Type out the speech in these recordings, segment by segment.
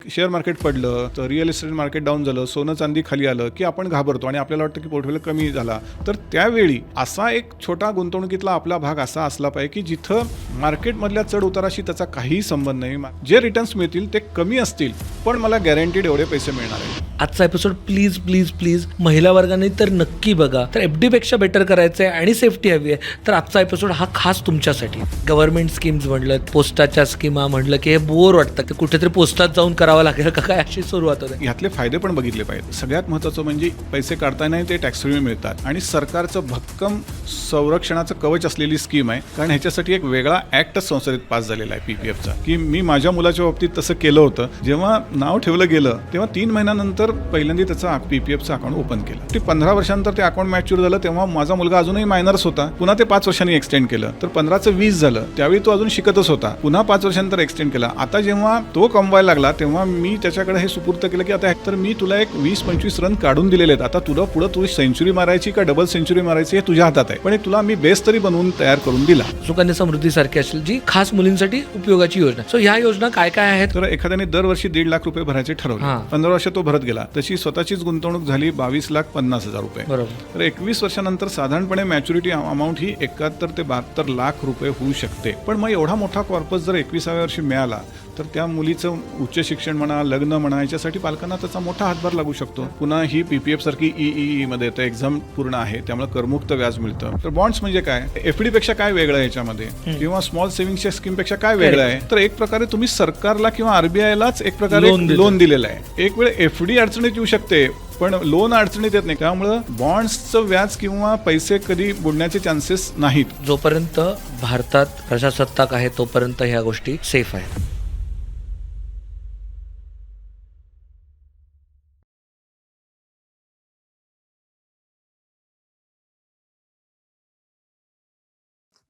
Share market पडलं तर real estate market down झालं, सोनं चांदी खाली आलं की आपण घाबरतो आणि आपल्याला वाटतं की पोर्टफोलिओ कमी झाला. तर त्यावेळी असा एक छोटा गुंतवणुकीतला आपला भाग असा असला पाहिजे की जिथं मार्केटमधल्या चढ उताराशी त्याचा काहीही संबंध नाही. जे रिटर्न्स मिळतील ते कमी असतील पण मला गॅरंटीड एवढे पैसे मिळणार आहे. आजचा एपिसोड प्लीज प्लीज प्लीज महिला वर्गाने तर नक्की बघा. तर एफ डीपेक्षा बेटर करायचं आहे आणि सेफ्टी हवी आहे तर आजचा एपिसोड हा खास तुमच्यासाठी. गव्हर्नमेंट स्कीम्स म्हटलं, पोस्टाच्या स्कीमा म्हटलं की हे बोर वाटतं की कुठेतरी पोस्टात जाऊन करावं लागेल का काय अशी सुरुवात होते. यातले फायदे पण बघितले पाहिजे. सगळ्यात महत्त्वाचं म्हणजे पैसे काढताना ते टॅक्स फ्री मिळतात आणि सरकारचं भक्कम संरक्षणाचं कवच असलेली स्कीम आहे. कारण ह्याच्यासाठी एक वेगळा ॲक्टच संसदेत पास झालेला आहे पीपीएफचा. की मी माझ्या मुलाच्या बाबतीत तसं केलं होतं. जेव्हा नाव ठेवलं गेलं तेव्हा 3 महिन्यानंतर पहिल्यांदा त्याचं पीपीएफचं अकाउंट ओपन केलं. ते 15 वर्षांनंतर ते अकाउंट मॅच्युअर झालं. तेव्हा माझा मुलगा अजूनही मायनर्स होता. पुन्हा ते 5 वर्षांनी एक्सटेंड केलं तर 15चं 20 झालं. त्यावेळी तो अजून शिकतच होता. पुन्हा 5 वर्षांनंतर एक्सटेंड केला. आता जेव्हा तो कमवायला लागला तेव्हा मी त्याच्याकडे हे सुपूर्त केलं की आता तर मी तुला एक 20-25 रन काढून दिलेले आहेत. आता तुला पुढे तू सेंचुरी मारायची का डबल सेंचुरी मारायची हे तुझ्या हातात आहे. पण तुला मी बेस तरी बनवून तयार करून दिला. सुकन्या समृद्धी सारखी असेल जी खास मुलींसाठी उपयोगाची योजना. सो ह्या योजना काय काय आहेत? तर एखाद्याने दरवर्षी 1.5 लाख रुपये भरायचे ठरवले. 15 वर्ष तो भरत गेला. तशी स्वतःचीच गुंतवणूक झाली 22,50,000 रुपये. बरोबर. तर 21 वर्षानंतर साधारणपणे मॅच्युरिटी अमाऊंट ही 71 ते 72 लाख रुपये होऊ शकते. पण मग एवढा मोठा कॉर्पस जर 21व्या वर्षी मिळाला तर त्या मुलीचं उच्च शिक्षण म्हणा, लग्न म्हणा, याच्यासाठी पालकांना त्याचा मोठा हातभार लागू शकतो. पुन्हा ही पीपीएफ सारखी ईईई मध्ये तर एक्झाम पूर्ण आहे त्यामुळे करमुक्त व्याज मिळतं. तर बॉन्ड्स म्हणजे काय, एफडी पेक्षा काय वेगळं आहे याच्यामध्ये किंवा स्मॉल सेव्हिंगच्या स्कीम पेक्षा काय वेगळं आहे. तर एक प्रकारे तुम्ही सरकारला किंवा आरबीआयलाच एक प्रकारे लोन दिलेलं आहे. एक वेळ एफडी अडचणीत येऊ शकते पण लोन अडचणीत येत नाही. त्यामुळं बॉन्ड्सचं व्याज किंवा पैसे कधी बुडण्याचे चान्सेस नाहीत. जोपर्यंत भारतात प्रजासत्ताक आहे तोपर्यंत ह्या गोष्टी सेफ आहेत.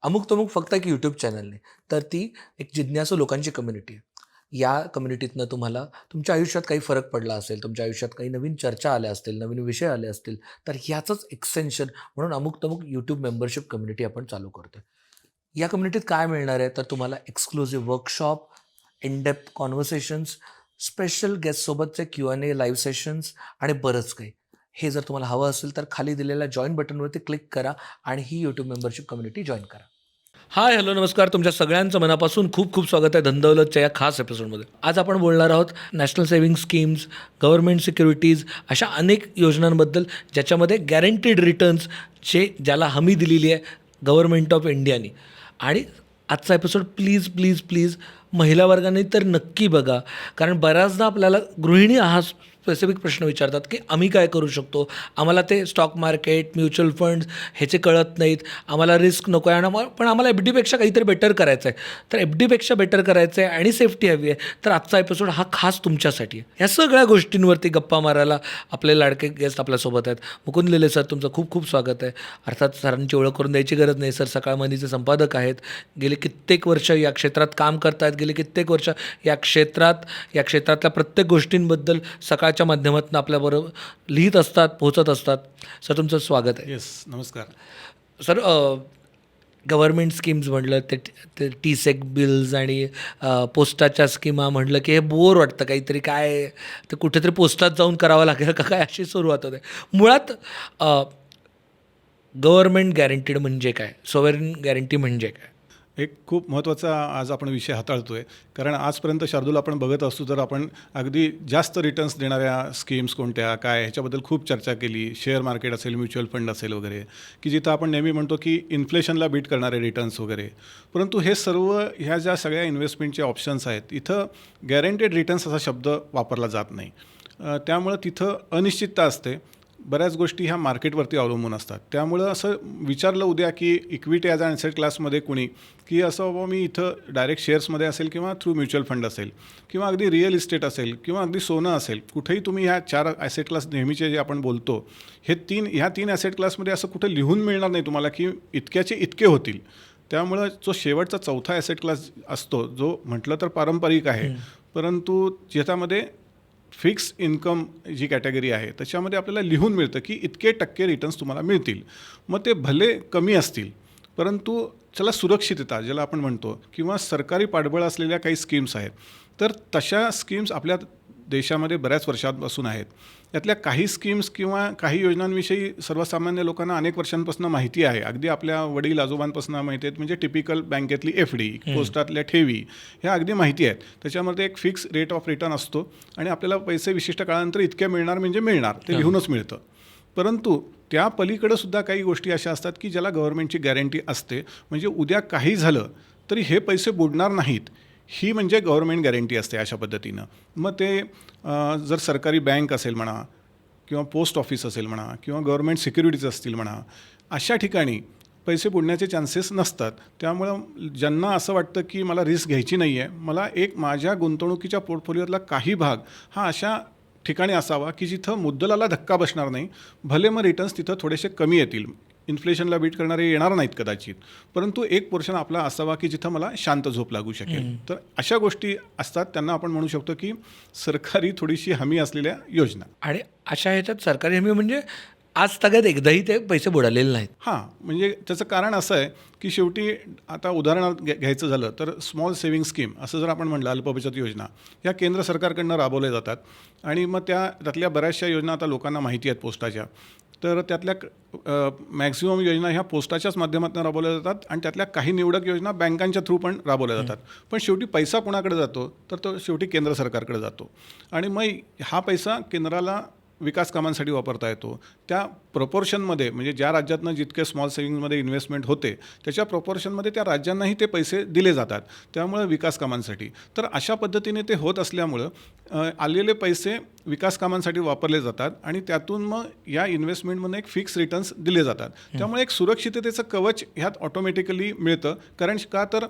अमुक तमुक फक्त एक यूट्यूब चॅनल नाही तर ती एक जिज्ञासू लोकांची कम्युनिटी आहे. या कम्युनिटीतनं तुम्हाला तुमच्या आयुष्यात काही फरक पडला असेल, तुमच्या आयुष्यात काही नवीन चर्चा आल्या असतील, नवीन विषय आले असतील तर ह्याचंच एक्सटेन्शन म्हणून अमुक तमुक यूट्यूब मेंबरशिप कम्युनिटी आपण चालू करतो. या कम्युनिटीत काय मिळणार आहे तर तुम्हाला exclusive workshop, in depth conversations, special गेस्टसोबतचे Q&A लाईव्ह सेशन्स आणि बरंच काही. हे जर तुम्हाला हवं असेल तर खाली दिलेल्या जॉईन बटनवरती क्लिक करा आणि ही यूट्यूब मेंबरशिप कम्युनिटी जॉईन करा. हाय, हॅलो, नमस्कार. तुमच्या सगळ्यांचं मनापासून खूप खूप स्वागत आहे धनदौलतच्या या खास एपिसोडमध्ये. आज आपण बोलणार आहोत national saving schemes, government securities, अशा अनेक योजनांबद्दल ज्याच्यामध्ये गॅरंटीड रिटर्न्स ज्याला हमी दिलेली आहे गव्हर्नमेंट ऑफ इंडियानी. आणि आजचा एपिसोड प्लीज प्लीज प्लीज महिला वर्गाने तर नक्की बघा. कारण बऱ्याचदा आपल्याला गृहिणी हा स्पेसिफिक प्रश्न विचारतात की आम्ही काय करू शकतो, आम्हाला ते स्टॉक मार्केट, म्युच्युअल फंड्स ह्याचे कळत नाहीत, आम्हाला रिस्क नको आहे पण आम्हाला एफ डीपेक्षा काहीतरी बेटर करायचं आहे. तर एफ डीपेक्षा बेटर करायचं आहे आणि सेफ्टी हवी आहे तर आजचा एपिसोड हा खास तुमच्यासाठी आहे. ह्या सगळ्या गोष्टींवरती गप्पा मारायला आपले लाडके गेस्ट आपल्यासोबत आहेत. मुकुंद लेले सर, तुमचं खूप खूप स्वागत आहे. अर्थात सरांची ओळख करून द्यायची गरज नाही. सर सकाळ मनीचे संपादक आहेत. गेले कित्येक वर्ष या क्षेत्रात काम करत आहेत. गेले कित्येक वर्ष या क्षेत्रातल्या प्रत्येक गोष्टींबद्दल सकाळच्या माध्यमातून आपल्याबरोबर लिहित असतात, पोहोचत असतात. सर तुमचं स्वागत आहे. येस, नमस्कार सर. गव्हर्नमेंट स्कीम्स म्हटलं ते टी-सेक बिल्स आणि पोस्टाच्या स्कीमा म्हटलं की हे बोर वाटतं. काहीतरी काय ते कुठेतरी पोस्टात जाऊन करावं लागेल का काय अशी सुरुवात होते. मुळात गव्हर्नमेंट गॅरंटीड म्हणजे काय, सॉव्हरेन गॅरंटी म्हणजे काय? एक खूप महत्त्वाचा आज आपण विषय हाताळतो आहे. कारण आजपर्यंत शार्दूल आपण बघत असतो तर आपण अगदी जास्त रिटर्न्स देणाऱ्या स्कीम्स कोणत्या काय ह्याच्याबद्दल खूप चर्चा केली. शेअर मार्केट असेल, म्युच्युअल फंड असेल वगैरे, की जिथं आपण नेहमी म्हणतो की इन्फ्लेशनला बीट करणारे रिटर्न्स वगैरे. परंतु हे सर्व ह्या ज्या सगळ्या इन्व्हेस्टमेंटचे ऑप्शन्स आहेत इथं गॅरंटेड रिटर्न्स असा शब्द वापरला जात नाही. त्यामुळं तिथं अनिश्चितता असते. बऱ्याच गोष्टी ह्या मार्केटवरती अवलंबून असतात. त्यामुळं असं विचारलं उद्या की इक्विटी ॲज अ ॲसेट क्लासमध्ये कुणी की असं बाबा मी इथं डायरेक्ट शेअर्समध्ये असेल किंवा थ्रू म्युच्युअल फंड असेल किंवा अगदी रिअल इस्टेट असेल किंवा अगदी सोनं असेल, कुठेही तुम्ही ह्या 4 ॲसेट क्लास नेहमीचे जे आपण बोलतो ह्या तीन ॲसेट क्लासमध्ये असं कुठं लिहून मिळणार नाही तुम्हाला की इतक्याचे इतके होतील. त्यामुळं जो शेवटचा चौथा ॲसेट क्लास असतो जो म्हटलं तर पारंपरिक आहे परंतु ज्याच्यामध्ये फिक्स इन्कम जी कॅटेगरी आहे त्याच्यामध्ये आपल्याला लिहून मिळतं की इतके टक्के रिटर्न्स तुम्हाला मिळतील. मग ते भले कमी असतील परंतु चला सुरक्षितता ज्याला आपण म्हणतो किंवा सरकारी पाठबळ असलेल्या काही स्कीम्स आहेत तर तशा स्कीम्स आपल्या देशामध्ये बऱ्याच वर्षांपासून आहेत. यातल्या काही स्कीम्स किंवा काही योजनांविषयी सर्वसामान्य लोकांना अनेक वर्षांपासून माहिती आहे. अगदी आपल्या वडील आजोबांपासून माहिती आहेत. म्हणजे टिपिकल बँकेतली FD, पोस्टातल्या ठेवी ह्या अगदी माहिती आहेत. त्याच्यामध्ये एक फिक्स रेट ऑफ रिटर्न असतो आणि आपल्याला पैसे विशिष्ट काळानंतर इतके मिळणार म्हणजे मिळणार, ते लिहूनच मिळतं. परंतु त्या पलीकडे सुद्धा काही गोष्टी अशा असतात की ज्याला गव्हर्नमेंटची गॅरंटी असते. म्हणजे उद्या काही झालं तरी हे पैसे बुडणार नाहीत, ही म्हणजे गव्हर्नमेंट गॅरंटी असते अशा पद्धतीनं. मग ते जर सरकारी बँक असेल म्हणा किंवा पोस्ट ऑफिस असेल म्हणा किंवा गव्हर्नमेंट सिक्युरिटीज असतील म्हणा, अशा ठिकाणी पैसे बुडण्याचे चान्सेस नसतात. त्यामुळं ज्यांना असं वाटतं की मला रिस्क घ्यायची नाही आहे, मला एक माझ्या गुंतवणुकीच्या पोर्टफोलिओतला काही भाग हा अशा ठिकाणी असावा की जिथं मुद्दलाला धक्का बसणार नाही. भले मग रिटर्न्स तिथं थोडेसे कमी येतील, इन्फ्लेशनला बीट करणारे येणार नाहीत कदाचित, परंतु एक पोर्शन आपला असावा की जिथं मला शांत झोप लागू शकेल. तर अशा गोष्टी असतात, त्यांना आपण म्हणू शकतो की सरकारी थोडीशी हमी असलेल्या योजना. आणि अशा ह्याच्यात सरकारी हमी म्हणजे आज तगायत एकदाही ते पैसे बुडालेले नाहीत. हां, म्हणजे त्याचं कारण असं आहे की शेवटी आता उदाहरणार्थ घ्यायचं झालं तर स्मॉल सेव्हिंग स्कीम असं जर आपण म्हणलं, अल्पबचत योजना या केंद्र सरकारकडनं राबवल्या जातात. आणि मग त्यातल्या बऱ्याचशा योजना आता लोकांना माहिती आहेत पोस्टाच्या. तर त्यातल्या मॅक्झिमम योजना ह्या पोस्टाच्याच माध्यमातून राबवल्या जातात आणि त्यातल्या काही निवडक योजना बँकांच्या थ्रू पण राबवल्या जातात. पण शेवटी पैसा कोणाकडे जातो तर तो शेवटी केंद्र सरकारकडे जातो. आणि मग हा पैसा केंद्राला विकास कामांसाठी वापरता येतो. त्या प्रपोर्शनमध्ये म्हणजे ज्या राज्यातनं जितके स्मॉल सेव्हिंग्जमध्ये इन्व्हेस्टमेंट होते त्याच्या प्रपोर्शनमध्ये त्या राज्यांनाही ते पैसे दिले जातात, त्यामुळे विकास कामांसाठी. तर अशा पद्धतीने ते होत असल्यामुळं आलेले पैसे विकास कामांसाठी वापरले जातात आणि त्यातून मग या इन्व्हेस्टमेंटमध्ये एक फिक्स रिटर्न्स दिले जातात. त्यामुळे एक सुरक्षिततेचं कवच ह्यात ऑटोमॅटिकली मिळतं. कारण का तर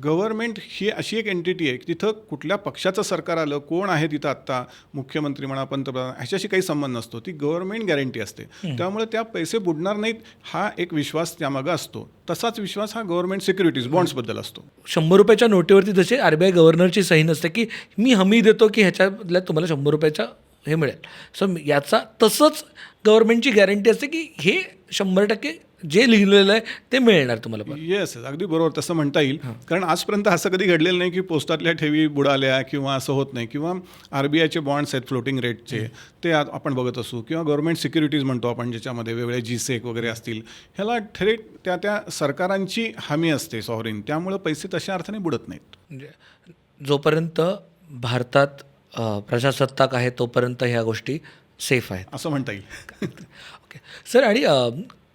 गव्हर्नमेंट ही अशी एक एंटिटी आहे की तिथं कुठल्या पक्षाचं सरकार आलं, कोण आहे तिथं आत्ता, मुख्यमंत्री म्हणा, पंतप्रधान, ह्याच्याशी काही संबंध नसतो. ती गव्हर्नमेंट गॅरंटी असते. त्यामुळे त्या पैसे बुडणार नाहीत हा एक विश्वास त्यामागं असतो. तसाच विश्वास हा गव्हर्नमेंट सिक्युरिटीज बॉन्ड्सबद्दल असतो. 100 रुपयाच्या नोटीवरती जसे RBI गव्हर्नरची सही नसते की मी हमी देतो की ह्याच्यातल्या तुम्हाला 100 रुपयाचा हे मिळेल. सो याचा तसंच गव्हर्नमेंटची गॅरंटी असते की हे 100% जे लिहिलेलं आहे ते मिळणार तुम्हाला. पण येस, अगदी बरोबर, तसं म्हणता येईल. कारण आजपर्यंत असं कधी घडलेलं नाही की पोस्टातल्या ठेवी बुडाल्या किंवा असं होत नाही. किंवा RBIचे बॉन्ड्स आहेत फ्लोटिंग रेटचे, ते आपण बघत असू, किंवा गव्हर्नमेंट सिक्युरिटीज म्हणतो आपण ज्याच्यामध्ये वेगळे GSEC वगैरे असतील, ह्याला थेट त्या सरकारांची हमी असते सॉव्हरीन. त्यामुळं पैसे तशा अर्थाने बुडत नाहीत. म्हणजे जोपर्यंत भारतात प्रजासत्ताक आहे तोपर्यंत ह्या गोष्टी सेफ आहेत असं म्हणता येईल. Okay sir. आणि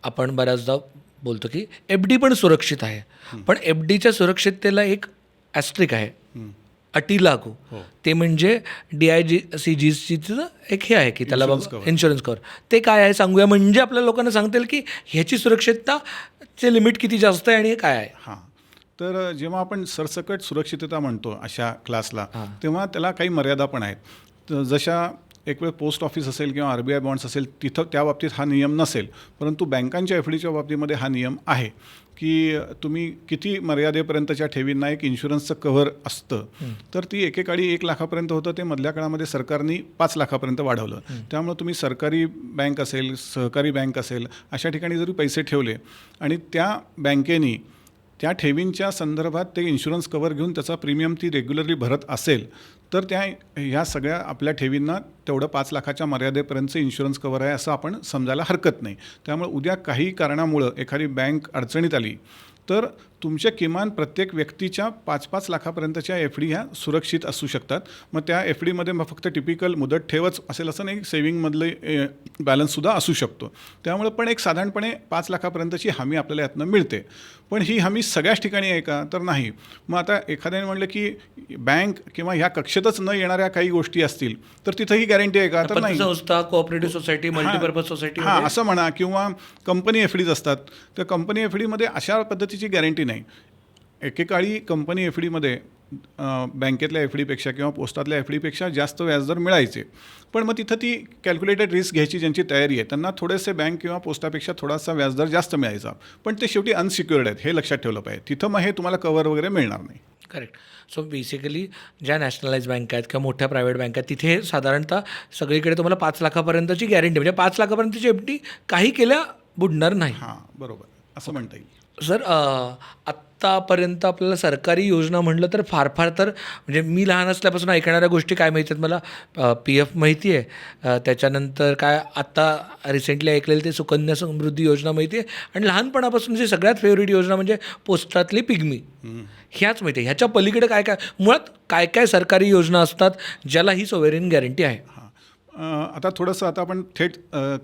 आपण बऱ्याचदा बोलतो की FD पण सुरक्षित आहे, पण FDच्या सुरक्षिततेला एक ॲस्ट्रिक आहे, अटी लागू. ते म्हणजे DICGCचं एक हे आहे की त्याला बाबा इन्शुरन्स कव्हर. ते काय आहे सांगूया, म्हणजे आपल्या लोकांना सांगता येईल की ह्याची सुरक्षितताचे लिमिट किती जास्त आहे आणि हे काय आहे. हां, तर जेव्हा आपण सरसकट सुरक्षितता म्हणतो अशा क्लासला, तेव्हा त्याला काही मर्यादा पण आहेत. तर जशा एक वेळ पोस्ट ऑफिस असेल किंवा RBI बॉन्ड्स असेल तिथं त्या बाबतीत हा नियम नसेल, परंतु बँकांच्या FDच्या बाबतीमध्ये हा नियम आहे की तुम्ही किती मर्यादेपर्यंतच्या ठेवींना एक इन्शुरन्सचं कव्हर असतं. तर ती एकेकाळी 1 लाखापर्यंत होतं, ते मधल्या काळामध्ये सरकारने 5 लाखापर्यंत वाढवलं. त्यामुळे तुम्ही सरकारी बँक असेल, सहकारी बँक असेल, अशा ठिकाणी जरी पैसे ठेवले आणि त्या बँकेने त्या ठेवींच्या संदर्भात ते इन्शुरन्स कव्हर घेऊन त्याचा प्रीमियम ती रेग्युलरली भरत असेल, तर ह्या सगळ्या आपल्या ठेवींना तेवढं 5 लाखाच्या मर्यादेपर्यंतचं इन्शुरन्स कव्हर आहे असं आपण समजायला हरकत नाही. त्यामुळे उद्या काही कारणामुळं एखादी बँक अडचणीत आली तर तुमच्या किमान प्रत्येक व्यक्तीच्या 5-5 लाखापर्यंतच्या FD ह्या सुरक्षित असू शकतात. मग त्या FDमध्ये मग फक्त टिपिकल मुदत ठेवच असेल असं नाही, सेव्हिंगमधले बॅलन्ससुद्धा असू शकतो. त्यामुळे पण एक साधारणपणे 5 लाखापर्यंतची हमी आपल्याला यातनं मिळते. पण ही हमी सगळ्याच ठिकाणी आहे का तर नाही. मग आता एखाद्याने म्हटलं की बँक किंवा ह्या कक्षेतच न येणाऱ्या काही गोष्टी असतील तर तिथंही गॅरंटी आहे का तर नाही. संस्था, कोऑपरेटिव्ह सोसायटी, मल्टीपर्पज सोसायटी, हां असं म्हणा, किंवा कंपनी FDज असतात. तर कंपनी FDमध्ये अशा पद्धतीची गॅरंटी नाही. एकेकाळी कंपनी FDमध्ये बँकेतल्या FDपेक्षा किंवा पोस्टातल्या FDपेक्षा जास्त व्याजदर मिळायचे. पण मग तिथं ती कॅल्क्युलेटेड रिस्क घ्यायची ज्यांची तयारी आहे त्यांना थोडेसे बँक किंवा पोस्टापेक्षा थोडासा व्याजदर जास्त मिळायचा. पण ते शेवटी अनसिक्युअर्ड आहेत, हे लक्षात ठेवलं पाहिजे. तिथं मग हे तुम्हाला कव्हर वगैरे मिळणार नाही. करेक्ट. सो बेसिकली ज्या नॅशनलाइज बँक आहेत किंवा मोठ्या प्रायव्हेट बँक आहेत तिथे साधारणतः सगळीकडे तुम्हाला 5 लाखापर्यंतची गॅरंटी, म्हणजे 5 लाखापर्यंतची FD काही केल्या बुडणार नाही. हां बरोबर, असं म्हणता येईल. सर आत्तापर्यंत आपल्याला सरकारी योजना म्हटलं तर फार फार तर म्हणजे मी लहान असल्यापासून ऐकणाऱ्या गोष्टी काय माहिती आहेत मला, पी एफ माहिती आहे, त्याच्यानंतर काय आत्ता रिसेंटली ऐकलेलं ते सुकन्या समृद्धी योजना माहिती आहे, आणि लहानपणापासून जी सगळ्यात फेवरेट योजना म्हणजे पोस्टातली पिग्मी, ह्याच माहिती आहे. ह्याच्या पलीकडे काय काय मुळात काय काय सरकारी योजना असतात ज्याला ही सोवेरिन गॅरंटी आहे? हां. आता थोडंसं आता आपण थेट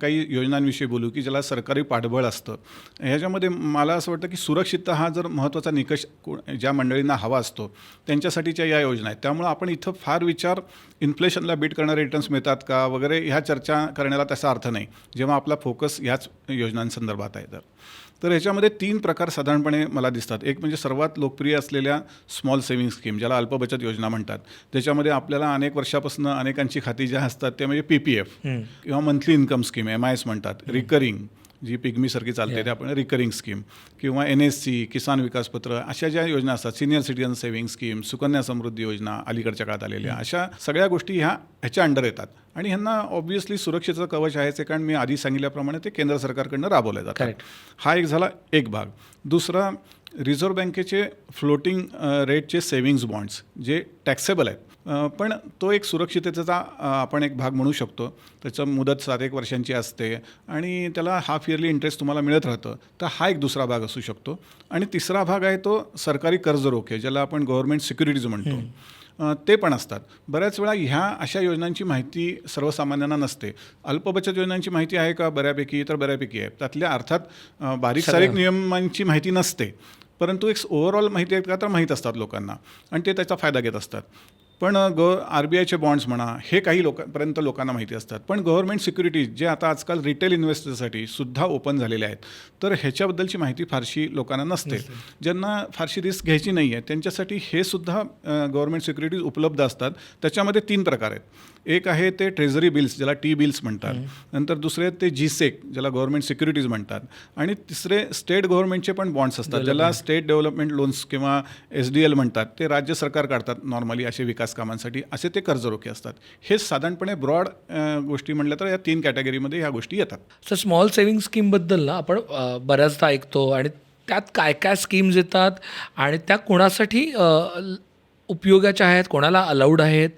काही योजनांविषयी बोलू की ज्याला सरकारी पाठबळ असतं. ह्याच्यामध्ये मला असं वाटतं की सुरक्षितता हा जर महत्त्वाचा निकष ज्या मंडळींना हवा असतो त्यांच्यासाठीच्या या योजना आहेत. त्यामुळं आपण इथं फार विचार इन्फ्लेशनला बीट करणारे रिटर्न्स मिळतात का वगैरे ह्या चर्चा करण्याला त्याचा अर्थ नाही, जेव्हा आपला फोकस ह्याच योजनांसंदर्भात आहे. तर ह्याच्यामध्ये 3 प्रकार साधारणपणे मला दिसतात. एक म्हणजे सर्वात लोकप्रिय असलेल्या स्मॉल सेव्हिंग स्कीम, ज्याला अल्प बचत योजना म्हणतात. त्याच्यामध्ये आपल्याला अनेक वर्षापासून अनेकांची खाती ज्या असतात ते म्हणजे PPF किंवा मंथली इन्कम स्कीम, MIS म्हणतात, रिकरिंग जी पिग्मीसारखी चालते ते आपण रिकरिंग स्कीम, किंवा NSC, किसान विकास पत्र, अशा ज्या योजना असतात, senior citizen saving scheme, Sukanya Samriddhi Yojana अलीकडच्या काळात आलेल्या, अशा सगळ्या गोष्टी ह्याच्या अंडर येतात. आणि ह्यांना ऑब्व्हियसली सुरक्षेचं कवच आहेच आहे, कारण मी आधी सांगितल्याप्रमाणे ते केंद्र सरकारकडनं राबवले जातात. हा एक झाला एक भाग. दुसरा, रिझर्व्ह बँकेचे फ्लोटिंग रेटचे सेव्हिंग्ज बॉन्ड्स जे टॅक्सेबल आहेत, पण तो एक सुरक्षिततेचा आपण एक भाग म्हणू शकतो. त्याचं मुदत 7-1 वर्षांची असते आणि त्याला हाफ इयरली इंटरेस्ट तुम्हाला मिळत राहतं. तर हा एक दुसरा भाग असू शकतो. आणि तिसरा भाग आहे तो सरकारी कर्ज रोखे, ज्याला आपण गव्हर्नमेंट सिक्युरिटीज म्हणतो. ते पण असतात. बऱ्याच वेळा ह्या अशा योजनांची माहिती सर्वसामान्यांना नसते. अल्पबचत योजनांची माहिती आहे का? बऱ्यापैकी तर बऱ्यापैकी आहे. त्यातल्या अर्थात बारीक सारीक नियमांची माहिती नसते, परंतु एक ओव्हरऑल माहिती आहे का तर माहीत असतात लोकांना, आणि ते त्याचा फायदा घेत असतात. पण RBIचे बॉन्ड्स म्हणा, हे काही लोकांना माहिती असतात. पण गव्हर्नमेंट सिक्युरिटीज जे आता आजकाल रिटेल इन्व्हेस्टरसाठी सुद्धा ओपन झालेले आहेत, तर ह्याच्याबद्दलची माहिती फारशी लोकांना नसते. ज्यांना फारशी रिस्क घ्यायची नाही आहे त्यांच्यासाठी हे सुद्धा गव्हर्नमेंट सिक्युरिटीज उपलब्ध असतात. त्याच्यामध्ये 3 प्रकार आहेत. एक आहे ते ट्रेझरी बिल्स, ज्याला T बिल्स म्हणतात. नंतर दुसरे ते GSEC, ज्याला गव्हर्नमेंट सिक्युरिटीज म्हणतात. आणि तिसरे स्टेट गव्हर्नमेंटचे पण बॉन्ड्स असतात, ज्याला स्टेट डेव्हलपमेंट लोन्स किंवा SDL म्हणतात. ते राज्य सरकार काढतात नॉर्मली असे विकास कामांसाठी. असे ते कर्ज रोखे असतात. हे साधारणपणे ब्रॉड गोष्टी म्हटल्या तर या 3 कॅटेगरीमध्ये ह्या गोष्टी येतात. सर, स्मॉल सेव्हिंग स्कीमबद्दल ना आपण बऱ्याचदा ऐकतो, आणि त्यात काय काय स्कीम्स येतात आणि त्या कोणासाठी उपयोगाच्या आहेत, कोणाला अलाउड आहेत?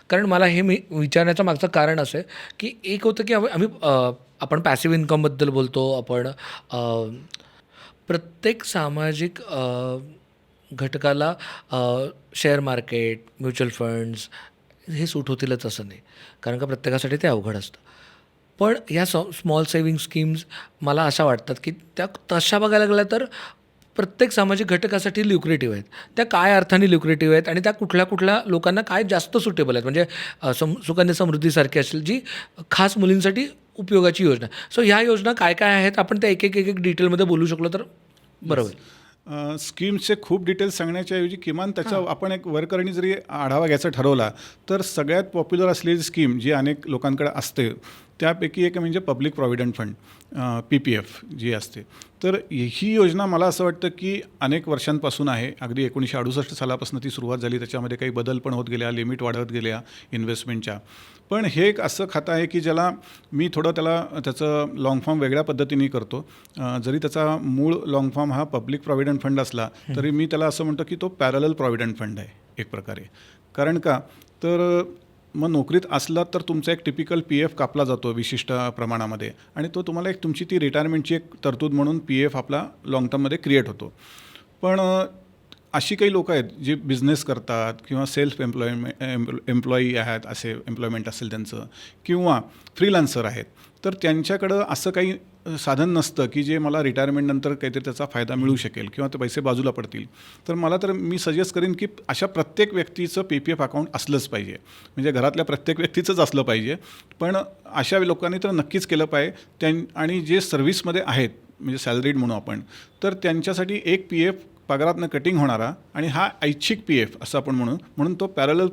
कारण मला हे विचारण्याचं मागचं कारण असं आहे की एक होतं की आपण पॅसिव्ह इन्कमबद्दल बोलतो, आपण प्रत्येक सामाजिक घटकाला शेअर मार्केट, म्युच्युअल फंड्स हे सूट होतीलच असं नाही, कारण का प्रत्येकासाठी ते अवघड असतं. पण ह्या स्मॉल सेव्हिंग स्कीम्स मला अशा वाटतात की त्या तशा बघायला गेल्या तर प्रत्येक सामाजिक घटकासाठी ल्युक्रेटिव्ह आहेत. त्या काय अर्थाने ल्युक्रेटिव्ह आहेत आणि त्या कुठल्या कुठल्या लोकांना काय जास्त सुटेबल आहेत? म्हणजे सुकन्या समृद्धीसारखी असेल जी खास मुलींसाठी उपयोगाची योजना. सो ह्या योजना काय काय आहेत, आपण त्या एक एक डिटेलमध्ये बोलू शकलो तर बरं होईल. स्कीम्सचे खूप डिटेल्स सांगण्याच्या ऐवजी किमान त्याचा आपण एक वरकरणी जरी आढावा घ्यायचा ठरवला तर सगळ्यात पॉप्युलर असलेली स्कीम जी अनेक लोकांकडे असते त्यापैकी एक म्हणजे पब्लिक प्रॉव्हिडंट फंड, PPF जी असते. तर ही योजना मला असं वाटतं की अनेक वर्षांपासून आहे. अगदी 1968 सालापासून ती सुरुवात झाली. त्याच्यामध्ये काही बदल पण होत गेल्या, लिमिट वाढत गेल्या इन्व्हेस्टमेंटच्या. पण हे एक असं खातं आहे की ज्याला मी थोडं त्याचं लाँग फॉर्म वेगळ्या पद्धतीने करतो. जरी त्याचा मूळ लाँग फॉर्म हा पब्लिक प्रॉव्हिडंट फंड असला तरी मी त्याला असं म्हणतो की तो पॅरलल प्रॉव्हिडंट फंड आहे एक प्रकारे. कारण का तर मग नोकरीत असला तर तुमचा एक टिपिकल PF कापला जातो विशिष्ट प्रमाणामध्ये, आणि तो तुम्हाला एक तुमची ती रिटायरमेंटची एक तरतूद म्हणून PF आपला लाँग टर्ममध्ये क्रिएट होतो. पण अशी काही लोकं आहेत जी बिझनेस करतात किंवा सेल्फ एम्प्लॉई आहेत, असे एम्प्लॉयमेंट असेल त्यांचं, किंवा फ्रीलान्सर आहेत, तर त्यांच्याकडं असं काही साधन नसतं की जे मला रिटायरमेंटनंतर काहीतरी त्याचा फायदा मिळू शकेल किंवा ते पैसे बाजूला पडतील. तर मी सजेस्ट करीन की अशा प्रत्येक व्यक्तीचं PPF अकाउंट असलंच पाहिजे. म्हणजे घरातल्या प्रत्येक व्यक्तीचंच असलं पाहिजे. पण अशा लोकांनी तर नक्कीच केलं पाहिजे. आणि जे सर्व्हिसमध्ये आहेत म्हणजे सॅलरीड म्हणू आपण, तर त्यांच्यासाठी एक PF पगारातनं कटिंग होणारा, आणि हा ऐच्छिक PF असं आपण म्हणून तो पॅरलल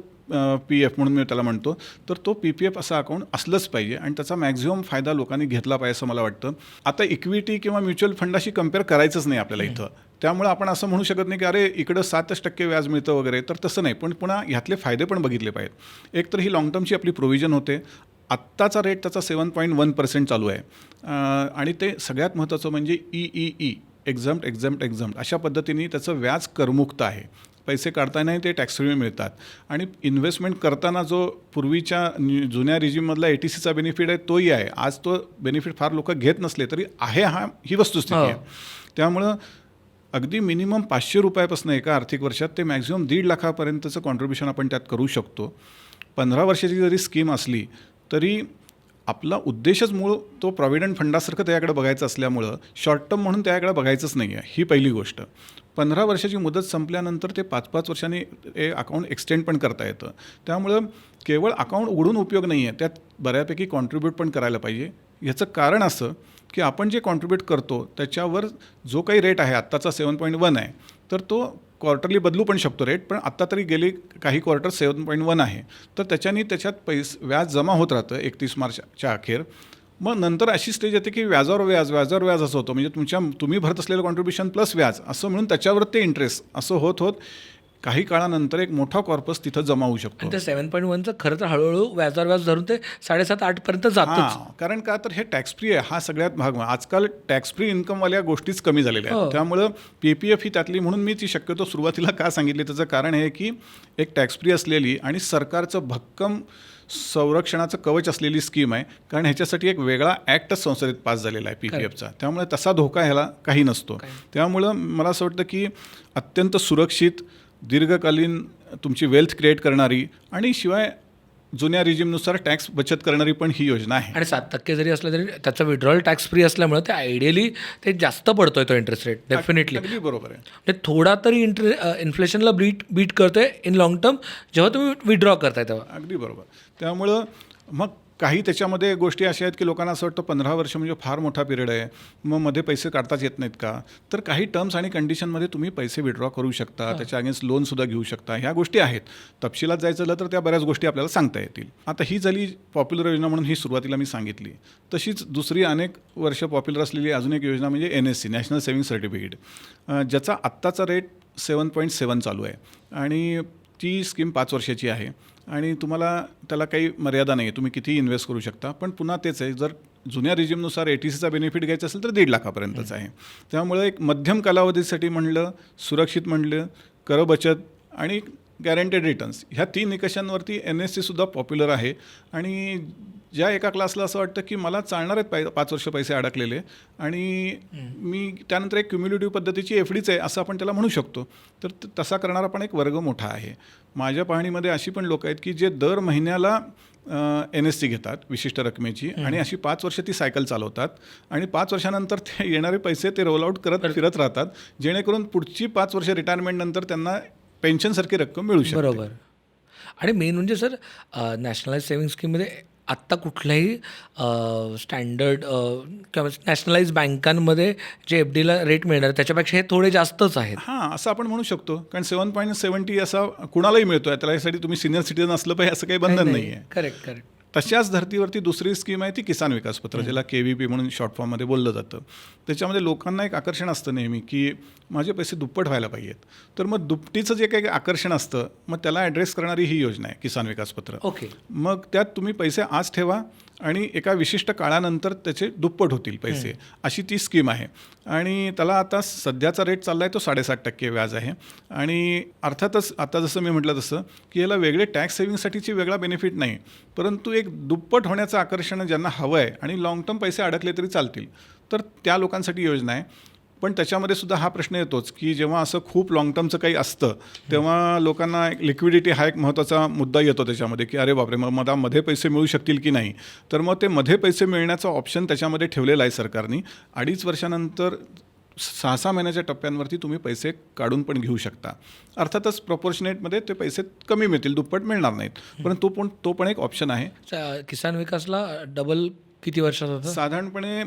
PF म्हणून मी त्याला म्हणतो. तर तो PPF असा अकाउंट असलंच पाहिजे आणि त्याचा मॅक्झिमम फायदा लोकांनी घेतला पाहिजे असं मला वाटतं. आता इक्विटी किंवा म्युच्युअल फंडाशी कम्पेअर करायचंच नाही आपल्याला इथं. त्यामुळे आपण असं म्हणू शकत नाही की अरे इकडं 7% व्याज मिळतं वगैरे, तर तसं नाही. पण पुन्हा ह्यातले फायदे पण बघितले पाहिजेत. एक तर ही लाँग टर्मची आपली प्रोव्हिजन होते. आत्ताचा रेट त्याचा 7.1% चालू आहे. आणि ते सगळ्यात महत्त्वाचं म्हणजे EEE एक्झम्प्ट अशा पद्धतीने त्याचं व्याज करमुक्त आहे. पैसे काढतानाही ते टॅक्स फ्री मिळतात आणि इन्व्हेस्टमेंट करताना जो पूर्वीच्या जुन्या रिजिममधला ATCचा बेनिफिट आहे तोही आहे. आज तो बेनिफिट फार लोक घेत नसले तरी आहे, ही वस्तुस्थिती आहे. त्यामुळं अगदी मिनिमम ₹500 एका आर्थिक वर्षात ते मॅक्झिमम 1.5 लाखापर्यंतचं कॉन्ट्रीब्युशन आपण त्यात करू शकतो. 15 वर्षाची जरी स्कीम असली तरी आपला उद्देशच मूळ तो प्रॉव्हिडंट फंडासारखं त्याकडे बघायचं असल्यामुळं शॉर्ट टर्म म्हणून त्याकडे बघायचंच नाही आहे. ही पहिली गोष्ट. 15 वर्षाची मुदत संपल्यानंतर ते 5-5 वर्षांनी अकाउंट एक्सटेंड पण करता येतं. त्यामुळं केवळ अकाउंट उघडून उपयोग नाही आहे, त्यात बऱ्यापैकी कॉन्ट्रीब्यूट पण करायला पाहिजे. याचं कारण असं की आपण जे कॉन्ट्रीब्यूट करतो त्याच्यावर जो काही रेट आहे, आत्ताचा 7.1 आहे, तर तो क्वार्टरली बदलू पण शकतो रेट, पण आत्ता तरी गेली काही क्वार्टर 7.1 आहे. तर त्याच्यात व्याज जमा होत राहतं 31 मार्चच्या अखेर. मग नंतर अशी स्टेज येते की व्याजावर व्याज असं होतं, म्हणजे तुम्ही भरत असलेलं कॉन्ट्रीब्युशन प्लस व्याज असं म्हणून त्याच्यावर ते इंटरेस्ट असं होत काही काळानंतर एक मोठा कॉर्पस तिथं जमा होऊ शकतो. ते 7.1चं खरं तर हळूहळू व्याजावर व्याज धरून ते 7.5-8 पर्यंत जातं. कारण का तर हे टॅक्स फ्री आहे, हा सगळ्यात भाग. आजकाल टॅक्स फ्री इन्कमवाल्या गोष्टीच कमी झालेल्या आहेत. त्यामुळं PPF ही त्यातली, म्हणून मी ती शक्यतो सुरुवातीला का सांगितली त्याचं कारण आहे की एक टॅक्स फ्री असलेली आणि सरकारचं भक्कम संरक्षणाचं कवच असलेली स्कीम आहे. कारण ह्याच्यासाठी एक वेगळा ॲक्टच संसदेत पास झालेला आहे PPFचा. त्यामुळे तसा धोका ह्याला काही नसतो. त्यामुळं मला असं वाटतं की अत्यंत सुरक्षित, दीर्घकालीन तुमची वेल्थ क्रिएट करणारी आणि शिवाय जुन्या रिजिमनुसार टॅक्स बचत करणारी पण ही योजना आहे. आणि 7% जरी असलं तरी त्याचं विड्रॉल टॅक्स फ्री असल्यामुळे ते आयडियली ते जास्त पडतोय तो इंटरेस्ट रेट. डेफिनेटली अगदी बरोबर आहे. म्हणजे थोडा तरी इन्फ्लेशनला बीट करतोय इन लॉंग टर्म जेव्हा तुम्ही विड्रॉ करताय तेव्हा. अगदी बरोबर. त्यामुळं मग काही त्याच्यामध्ये गोष्टी अशा आहेत की लोकांना असं वाटतं 15 वर्ष म्हणजे फार मोठा पिरियड आहे, मग मध्ये पैसे काढताच येत नाहीत का? तर काही टर्म्स आणि कंडिशनमध्ये तुम्ही पैसे विड्रॉ करू शकता, त्याच्या अगेन्स्ट लोनसुद्धा घेऊ शकता. ह्या गोष्टी आहेत. तपशिलात जायचं झालं तर त्या बऱ्याच गोष्टी आपल्याला सांगता येतील. आता ही झाली पॉप्युलर योजना म्हणून ही सुरुवातीला मी सांगितली. तशीच दुसरी अनेक वर्ष पॉप्युलर असलेली अजून एक योजना म्हणजे NSC, नॅशनल सेव्हिंग सर्टिफिकेट, ज्याचा आत्ताचा रेट 7.7 चालू आहे आणि ती स्कीम 5 वर्षाची आहे आणि तुम्हाला त्याला काही मर्यादा नाही आहे, तुम्ही कितीही इन्व्हेस्ट करू शकता. पण पुन्हा तेच आहे, जर जुन्या रिजिमनुसार ATCचा बेनिफिट घ्यायचा असेल तर 1.5 लाखापर्यंतच आहे. त्यामुळे एक मध्यम कालावधीसाठी म्हणलं, सुरक्षित म्हणलं, कर बचत आणि गॅरंटेड रिटर्न्स, ह्या 3 निकषांवरती NSCसुद्धा पॉप्युलर आहे. आणि ज्या एका क्लासला असं वाटतं की मला चालणार आहेत 5 वर्ष पैसे अडकलेले आणि मी त्यानंतर एक क्युम्युलेटिव्ह पद्धतीची FDच आहे असं आपण त्याला म्हणू शकतो, तर तसा करणारा पण एक वर्ग मोठा आहे. माझ्या पाहणीमध्ये अशी पण लोक आहेत की जे दर महिन्याला NSC घेतात विशिष्ट रकमेची आणि अशी 5 वर्ष ती सायकल चालवतात आणि 5 वर्षानंतर ते येणारे पैसे ते रोल आउट करत फिरत राहतात, जेणेकरून पुढची 5 वर्ष रिटायरमेंटनंतर त्यांना पेन्शनसारखी रक्कम मिळू शकते. बरोबर. आणि मेन म्हणजे सर नॅशनलाइज सेव्हिंग स्कीममध्ये आत्ता कुठल्याही स्टँडर्ड किंवा नॅशनलाइज बँकांमध्ये जे FDला रेट मिळणार त्याच्यापेक्षा हे थोडे जास्तच आहेत. हां, असं आपण म्हणू शकतो. कारण 7.70 असा कुणालाही मिळतो आहे, त्याला यासाठी तुम्ही सिनियर सिटीजन असलं पाहिजे असं काही बंधन नाही आहे. करेक्ट. तशाच धर्तीवरती दुसरी स्कीम आहे ती किसान विकास पत्र, ज्याला KVP म्हणून शॉर्ट फॉर्ममध्ये बोललं जातं. त्याच्यामध्ये लोकांना एक आकर्षण असतं नेहमी की माझे पैसे दुप्पट व्हायला पाहिजेत. तर मग दुपटीचं जे काही आकर्षण असतं मग त्याला ॲड्रेस करणारी ही योजना आहे किसान विकास पत्र. ओके. मग त्यात तुम्ही पैसे आज ठेवा आणि एका विशिष्ट काळानंतर त्याचे दुप्पट होतील पैसे, अशी ती स्कीम आहे. आणि त्याला आता सध्याचा रेट चालला आहे तो 7.5% व्याज आहे. आणि अर्थातच आता जसं मी म्हटलं तसं की याला वेगळे टॅक्स सेव्हिंगसाठीची वेगळा बेनिफिट नाही, परंतु एक दुप्पट होण्याचं आकर्षण ज्यांना हवं आहे आणि लाँग टर्म पैसे अडकले तरी चालतील तर त्या लोकांसाठी योजना आहे. पण त्याच्यामध्ये सुद्धा हा प्रश्न येतोच की जेव्हा असं खूप लाँग टर्मचं काही असतं तेव्हा लोकांना एक लिक्विडिटी हा एक महत्त्वाचा मुद्दा येतो त्याच्यामध्ये की अरे बापरे, मग मला मध्ये पैसे मिळू शकतील की नाही. तर मग ते मध्ये पैसे मिळण्याचा ऑप्शन त्याच्यामध्ये ठेवलेला आहे सरकारने. 2.5 वर्षानंतर 6-6 महिन्याच्या टप्प्यांवरती तुम्ही पैसे काढून पण घेऊ शकता. अर्थातच प्रपोर्शनेटमध्ये ते पैसे कमी मिळतील, दुप्पट मिळणार नाहीत, पण तो पण एक ऑप्शन आहे. किसान विकासला डबल किती वर्षात होतं? साधारणपणे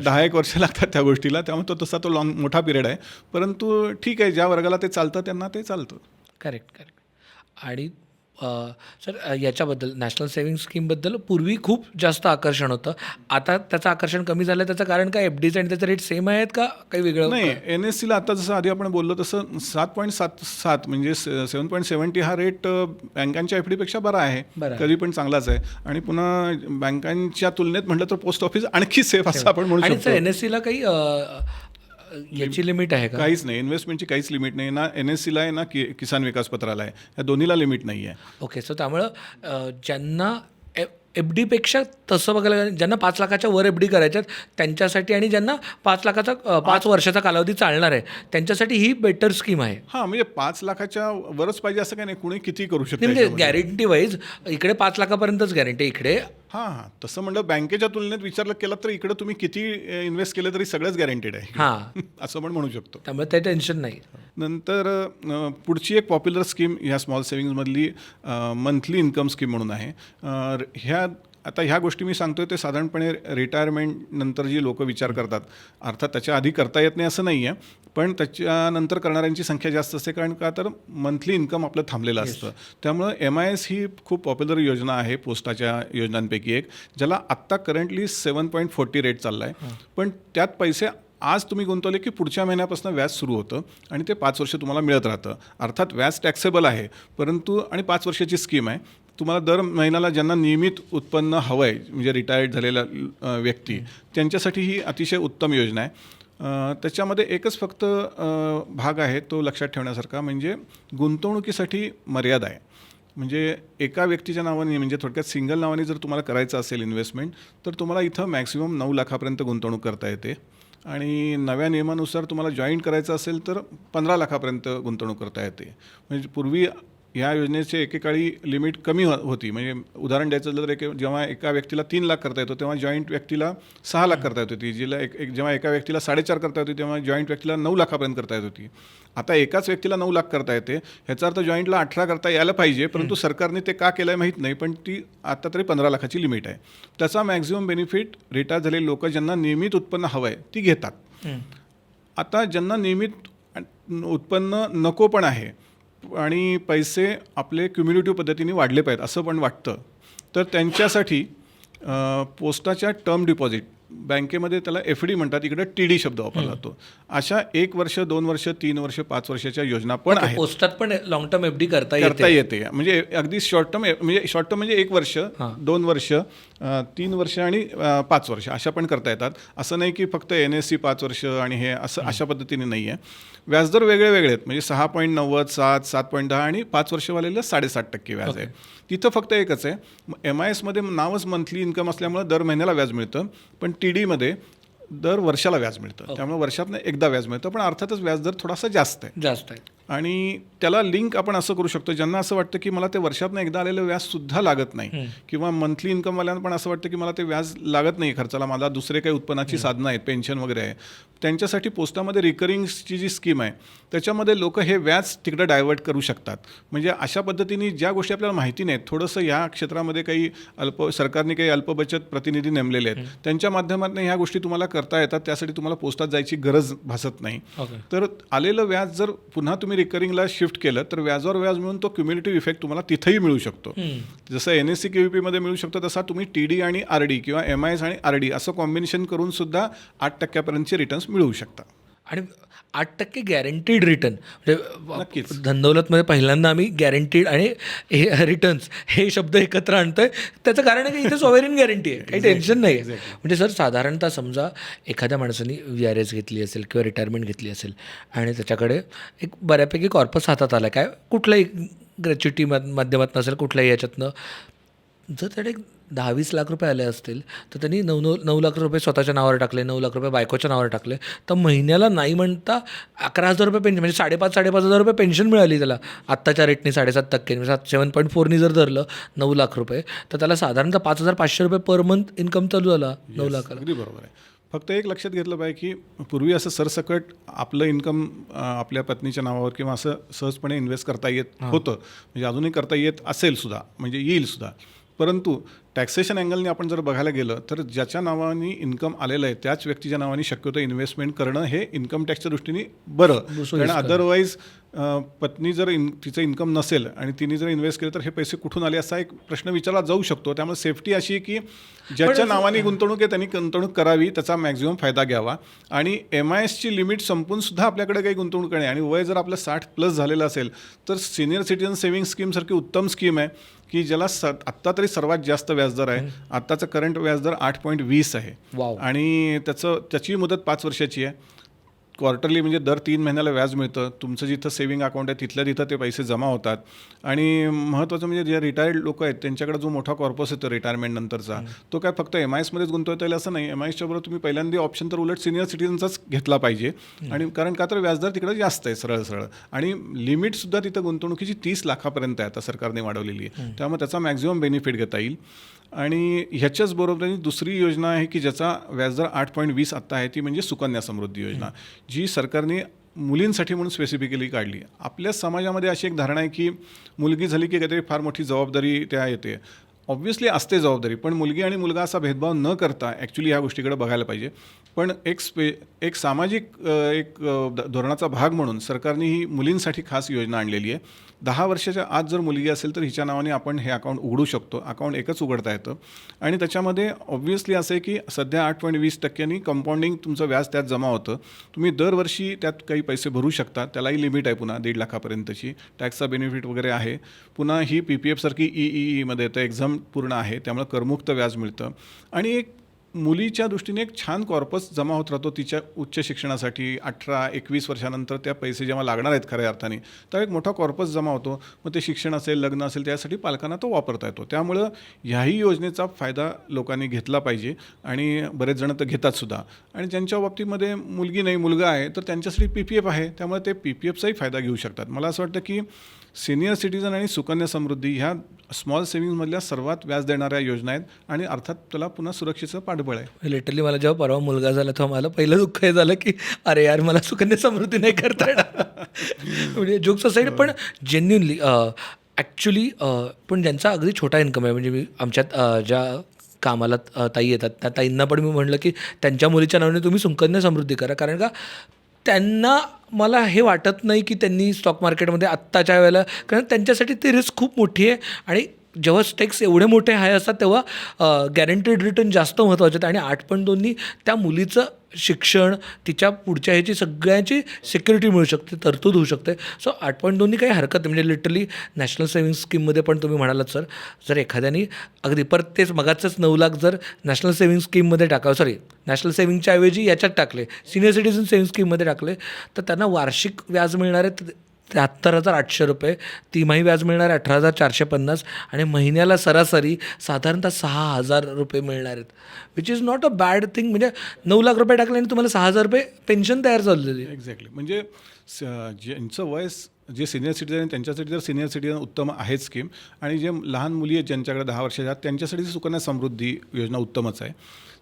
10-1 वर्ष लागतात त्या गोष्टीला. त्यामुळे तसा तो मोठा पिरियड आहे, परंतु ठीक आहे, ज्या वर्गाला ते चालतं त्यांना ते चालतं. करेक्ट. आणि सर याच्याबद्दल नॅशनल सेव्हिंग स्कीमबद्दल पूर्वी खूप जास्त आकर्षण होतं, आता त्याचं आकर्षण कमी झालं. त्याचं कारण काय? FDचं आणि त्याचे रेट सेम आहेत का काही वेगळं? नाही, NSCला आता जसं आधी आपण बोललो तसं 7.7 म्हणजे 7.70 हा रेट बँकांच्या FDपेक्षा बरा आहे, कधी पण चांगलाच आहे. आणि पुन्हा बँकांच्या तुलनेत म्हटलं तर पोस्ट ऑफिस आणखी सेफ असं आपण म्हणू शकतो. आणि NSCला काही याची लिमिट आहे का? काहीच नाही, इन्व्हेस्टमेंटची काहीच लिमिट नाही ना, NSCला आहे ना किसान विकास पत्राला आहे, या दोन्हीला लिमिट नाही आहे. ओके. सो त्यामुळं ज्यांना एफ डीपेक्षा तसं बघायला गेलं, ज्यांना 5 लाखाच्या वर एफ डी करायच्यात त्यांच्यासाठी आणि ज्यांना 5 लाखाचा 5 वर्षाचा कालावधी चालणार आहे त्यांच्यासाठी ही बेटर स्कीम आहे. हां, म्हणजे 5 लाखाच्या वरच पाहिजे असं काही नाही, कुणी किती करू शकतं म्हणजे याच्यामध्ये. गॅरंटी वाईज इकडे 5 लाखापर्यंतच गॅरंटी, इकडे हां, तसं म्हणलं बँकेच्या तुलनेत विचारलं केलं तर इकडं तुम्ही किती इन्व्हेस्ट केलं तरी सगळंच गॅरंटेड आहे. हां. असं पण म्हणू शकतो. त्यामुळे ते टेन्शन नाही. नंतर पुढची एक पॉप्युलर स्कीम ह्या स्मॉल सेव्हिंग्जमधली मंथली इन्कम स्कीम म्हणून आहे. ह्या गोष्टी मी सांगतोय ते साधारणपणे रिटायरमेंट नंतर जी लोक विचार करतात, अर्थात त्याच्या आधी करता येत नाही असं नाही आहे, पण त्याच्यानंतर करणाऱ्यांची संख्या जास्त असते. कारण का तर मंथली इन्कम आपलं थांबलेलं असतं. त्यामुळं MIS ही खूप पॉप्युलर योजना आहे पोस्टाच्या योजनांपैकी एक, ज्याला आत्ता करंटली 7.40 रेट चालला आहे. पण त्यात पैसे आज तुम्ही गुंतवले की पुढच्या महिन्यापासून व्याज सुरू होतं आणि ते 5 वर्ष तुम्हाला मिळत राहतं. अर्थात व्याज टॅक्सेबल आहे, परंतु आणि 5 वर्षाची स्कीम आहे. तुम्हाला दर महिन्याला ज्यांना नियमित उत्पन्न हवं आहे, म्हणजे रिटायर्ड झालेल्या व्यक्ती, त्यांच्यासाठी ही अतिशय उत्तम योजना आहे. त्याच्यामध्ये एकच फक्त भाग आहे तो लक्षात ठेवण्यासारखा, म्हणजे गुंतवणुकीसाठी मर्यादा आहे. म्हणजे एका व्यक्तीच्या नावाने, म्हणजे थोडक्यात सिंगल नावाने जर तुम्हाला करायचं असेल इन्व्हेस्टमेंट, तर तुम्हाला इथं मॅक्सिमम 9 लाखापर्यंत गुंतवणूक करता येते. आणि नव्या नियमानुसार तुम्हाला जॉईंट करायचं असेल तर 15 लाखापर्यंत गुंतवणूक करता येते. म्हणजे पूर्वी ह्या योजनेचे एकेकाळी लिमिट कमी होती. म्हणजे उदाहरण द्यायचं झालं तर जेव्हा एका व्यक्तीला 3 लाख करता येतो तेव्हा जॉईंट व्यक्तीला 6 लाख करता येत होती. जेव्हा एका व्यक्तीला 4.5 करता येत होती तेव्हा जॉईंट व्यक्तीला 9 लाखापर्यंत करता येत होती. आता एकाच व्यक्तीला 9 लाख करता येते, ह्याचा अर्थ जॉईंटला 18 करता यायला पाहिजे, परंतु सरकारने ते का केलं आहे माहीत नाही, पण ती आता तरी 15 लाखाची लिमिट आहे. त्याचा मॅक्झिमम बेनिफिट रिटायर झालेले लोक ज्यांना नियमित उत्पन्न हवं आहे ती घेतात. आता ज्यांना नियमित उत्पन्न नको पण आहे आणि पैसे आपले क्युम्युलेटिव्ह पद्धतीने वाढले पाहिजेत असं पण वाटतं, तर त्यांच्यासाठी पोस्टाच्या टर्म डिपॉझिट, बँकेमध्ये त्याला FD म्हणतात, इकडे TD शब्द वापरला जातो, अशा 1 वर्ष 2 वर्ष 3 वर्ष 5 वर्षाच्या योजना पण आहेत. पोस्टात पण लॉंग टर्म एफ डी करता येते. म्हणजे अगदी शॉर्ट टर्म म्हणजे 1 वर्ष, 2 वर्ष, 3 वर्ष आणि 5 वर्ष अशा पण करता येतात. असं नाही की फक्त NSC 5 वर्ष आणि हे असं अशा पद्धतीने नाही आहे. व्याजदर वेगळे वेगळे आहेत. म्हणजे 6.90, 7, 7.10 आणि 5 वर्षवालेला 7.5% व्याज आहे. तिथं फक्त एकच आहे, MIS मध्ये नावच मंथली इन्कम असल्यामुळे दर महिन्याला व्याज मिळतं, पण TD मध्ये दर वर्षाला व्याज मिळतं. त्यामुळे वर्षातनं एकदा व्याज मिळतं, पण अर्थातच व्याजदर थोडासा जास्त आहे. आणि त्याला लिंक आपण असं करू शकतो, ज्यांना असं वाटतं की मला ते वर्षातनं एकदा आलेलं व्याजसुद्धा लागत नाही, किंवा मंथली इन्कमवाल्यांना पण असं वाटतं की मला ते व्याज लागत नाही खर्चाला, मला दुसरे काही उत्पन्नाची साधनं आहेत, पेन्शन वगैरे आहे, त्यांच्यासाठी पोस्टामध्ये रिकरिंगची जी स्कीम आहे त्याच्यामध्ये लोक हे व्याज तिकडे डायव्हर्ट करू शकतात. म्हणजे अशा पद्धतीने ज्या गोष्टी आपल्याला माहिती नाहीत, थोडंसं ह्या क्षेत्रामध्ये काही सरकारने काही अल्पबचत प्रतिनिधी नेमलेले आहेत, त्यांच्या माध्यमातून ह्या गोष्टी तुम्हाला करता येतात. त्यासाठी तुम्हाला पोस्टात जायची गरज भासत नाही. तर आलेलं व्याज जर पुन्हा तुम्ही रिकरिंगला शिफ्ट केलं तर व्याजावर व्याज मिळून तो क्युम्युलेटिव्ह इफेक्ट तुम्हाला तिथेही मिळू शकतो. जसं NSC KVP मध्ये मिळू शकतो, तसा तुम्ही TD आणि RD किंवा MIS आणि RD असं कॉम्बिनेशन करून सुद्धा 8% रिटर्न्स मिळवू शकता. आणि 8% गॅरंटीड रिटर्न, नक्कीच. म्हणजे धनदौलतमध्ये पहिल्यांदा आम्ही गॅरंटीड आणि रिटर्न्स हे शब्द एकत्र आणतोय. त्याचं कारण आहे की इथे सॉव्हरेन गॅरंटी आहे, काही टेन्शन नाही आहे. म्हणजे सर, साधारणतः समजा एखाद्या माणसाने VRS घेतली असेल किंवा रिटायरमेंट घेतली असेल आणि त्याच्याकडे एक बऱ्यापैकी कॉर्पस हातात आला, काय कुठल्याही ग्रॅच्युटी माध्यमातून असेल, कुठल्याही याच्यातनं, जर त्याने 10-20 लाख रुपये आले असतील तर त्यांनी 9 लाख रुपये स्वतःच्या नावावर टाकले, 9 लाख रुपये बायकोच्या नावावर टाकले, तर महिन्याला नाही म्हणता 11,000 रुपये पेन्शन, म्हणजे 5,500 रुपये पेन्शन मिळाली त्याला आत्ताच्या रेटने 7.5%, म्हणजे 7.4नी जर धरलं 9 लाख रुपये, तर त्याला साधारणतः 5,500 रुपये पर मंथ इन्कम चालू झाला 9 लाखाला. अगदी बरोबर आहे. फक्त एक लक्षात घेतलं पाहिजे की पूर्वी असं सरसकट आपलं इन्कम आपल्या पत्नीच्या नावावर किंवा असं सहजपणे इन्व्हेस्ट करता येत होतं, म्हणजे अजूनही करता येत असेल सुद्धा, म्हणजे येईल सुद्धा. परंतु टॅक्सेशन अँगलने आपण जर बघायला गेलं तर ज्याच्या नावाने इन्कम आलेलं आहे त्याच व्यक्तीच्या नावाने शक्यतो इन्व्हेस्टमेंट करणं हे इन्कम टॅक्सच्या दृष्टीने बरं. कारण अदरवाईज पत्नी जर तिचं इन्कम नसेल आणि तिने जर इन्व्हेस्ट केलं तर हे पैसे कुठून आले असा एक प्रश्न विचारला जाऊ शकतो. त्यामुळे सेफ्टी अशी की ज्याच्या नावाने गुंतवणूक आहे त्यांनी गुंतवणूक करावी, त्याचा मॅक्झिमम फायदा घ्यावा. आणि MISची लिमिट संपून सुद्धा आपल्याकडे काही गुंतवणूक करणे आणि वय जर आपलं 60+ झालेलं असेल तर सिनियर सिटीजन सेव्हिंग स्कीमसारखी उत्तम स्कीम आहे की ज्याला आत्ता तरी सर्वात जास्त व्याजदर आहे. आत्ताचं करंट व्याजदर 8.20 आहे आणि त्याची मुदत 5 वर्षाची आहे. क्वार्टरली म्हणजे दर 3 महिन्याला व्याज मिळतं. तुमचं जिथं सेव्हिंग अकाउंट आहे तिथल्या तिथं ते पैसे जमा होतात. आणि महत्त्वाचं म्हणजे जे रिटायर्ड लोक आहेत त्यांच्याकडे जो मोठा कॉर्पस येतो रिटायरमेंट नंतरचा, तो काय फक्त MISमध्येच गुंतवता येईल असं नाही. MISच्या बरोबर तुम्ही पहिल्यांदा ऑप्शन तर उलट सिनियर सिटीजनचाच घेतला पाहिजे. आणि कारण का तर व्याजदर तिकडे जास्त आहे सरळ सरळ, आणि लिमिटसुद्धा तिथं गुंतवणुकीची 30 लाखापर्यंत आहे आता सरकारने वाढवलेली आहे. त्यामुळे त्याचा मॅक्झिमम बेनिफिट घेता येईल. आणि ह्याच्याच बरोबरीने दुसरी योजना आहे की ज्याचा व्याजदर 8.20 आत्ता आहे, ती म्हणजे सुकन्या समृद्धी योजना, जी सरकारने मुलींसाठी म्हणून स्पेसिफिकली काढली. आपल्या समाजामध्ये अशी एक धारणा आहे की मुलगी झाली की काहीतरी फार मोठी जबाबदारी त्या येते. ऑब्व्हियसली असते जबाबदारी, पण मुलगी आणि मुलगा असा भेदभाव न करता ॲक्च्युली ह्या गोष्टीकडे बघायला पाहिजे. पण एक सामाजिक धोरणाचा भाग म्हणून सरकारने ही मुलींसाठी खास योजना आणलेली आहे. 10 वर्षाच्या आत जर मुलगी असेल तर हिच्या नावाने आपण हे अकाउंट उघडू शकतो. अकाउंट एकच उघडता येतं. आणि त्याच्यामध्ये ऑब्व्हियसली असं आहे की सध्या 8.20% कंपाऊंडिंग तुमचं व्याज त्यात जमा होतं. तुम्ही दरवर्षी त्यात काही पैसे भरू शकता. त्यालाही लिमिट आहे पुन्हा 1.5 लाखापर्यंतची. टॅक्सचा बेनिफिट वगैरे आहे. पुन्हा ही PPF सारखी EEEमध्ये तर एक्झाम पूर्ण आहे, त्यामुळे करमुक्त व्याज मिळतं. आणि एक मुलीच्या दृष्टीने एक छान कॉर्पस जमा होत राहतो तिच्या उच्च शिक्षणासाठी. 18-21 वर्षानंतर त्या पैसे जेव्हा लागणार आहेत खऱ्या अर्थाने, तर एक मोठा कॉर्पस जमा होतो. मग ते शिक्षण असेल, लग्न असेल, त्यासाठी पालकांना तो वापरता येतो. त्यामुळं ह्याही योजनेचा फायदा लोकांनी घेतला पाहिजे. आणि बरेच जण तर घेतात सुद्धा. आणि ज्यांच्या बाबतीमध्ये मुलगी नाही मुलगा आहे तर त्यांच्यासाठी PPF आहे, त्यामुळे ते PPFचाही फायदा घेऊ शकतात. मला असं वाटतं की सिनियर सिटीजन आणि सुकन्या समृद्धी ह्या स्मॉल सेव्हिंग्जमधल्या सर्वात व्याज देणाऱ्या योजना आहेत. आणि अर्थात त्याला पुन्हा सुरक्षेचं पाठबळ आहे. लिटरली मला जेव्हा परवा मुलगा झाला तेव्हा मला पहिलं दुःख हे झालं की अरे यार मला सुकन्या समृद्धी नाही करता येणार. म्हणजे जोक्स असाईड, पण जेन्युनली ॲक्च्युली पण ज्यांचा अगदी छोटा इन्कम आहे, म्हणजे मी आमच्यात ज्या कामाला ताई येतात त्या ताईंना पण मी म्हटलं की त्यांच्या मुलीच्या नावाने तुम्ही सुकन्या समृद्धी करा. कारण का त्यांना मला हे वाटत नाही की त्यांनी स्टॉक मार्केटमध्ये आत्ताच्या वेळेला, कारण त्यांच्यासाठी ती रिस्क खूप मोठी आहे. आणि जेव्हा स्टेक्स एवढे मोठे हाय असतात तेव्हा गॅरंटीड रिटर्न जास्त महत्त्वाचे आहेत. आणि 8.2नी त्या मुलीचं शिक्षण, तिच्या पुढच्या ह्याची सगळ्यांची सिक्युरिटी मिळू शकते, तरतूद होऊ शकते. सो 8.2नी काही हरकत नाही. म्हणजे लिटरली नॅशनल सेव्हिंग्ज स्कीममध्ये पण तुम्ही म्हणालात सर, जर एखाद्याने अगदी परत तेच मगाचंच 9 लाख जर नॅशनल सेव्हिंग स्कीममध्ये नॅशनल सेव्हिंगच्या ऐवजी याच्यात टाकले, सिनियर सिटीजन सेव्हिंग स्कीममध्ये टाकले, तर त्यांना वार्षिक व्याज मिळणार आहे 73,800 रुपये, तिमाही व्याज मिळणार आहे 18,450, आणि महिन्याला सरासरी साधारणतः 6,000 रुपये मिळणार आहेत. Which is not a bad thing. म्हणजे 9 लाख रुपये टाकले आणि तुम्हाला 6,000 रुपये पेन्शन तयार झालेली आहे. एक्झॅक्टली. म्हणजे ज्यांचं वय जे सिनियर सिटीजन आहे त्यांच्यासाठी तर सिनियर सिटीजन उत्तम आहेच स्कीम. आणि जे लहान मुली आहेत ज्यांच्याकडे 10 वर्षाच्या आहेत त्यांच्यासाठी सुकन्या समृद्धी योजना उत्तमच आहे.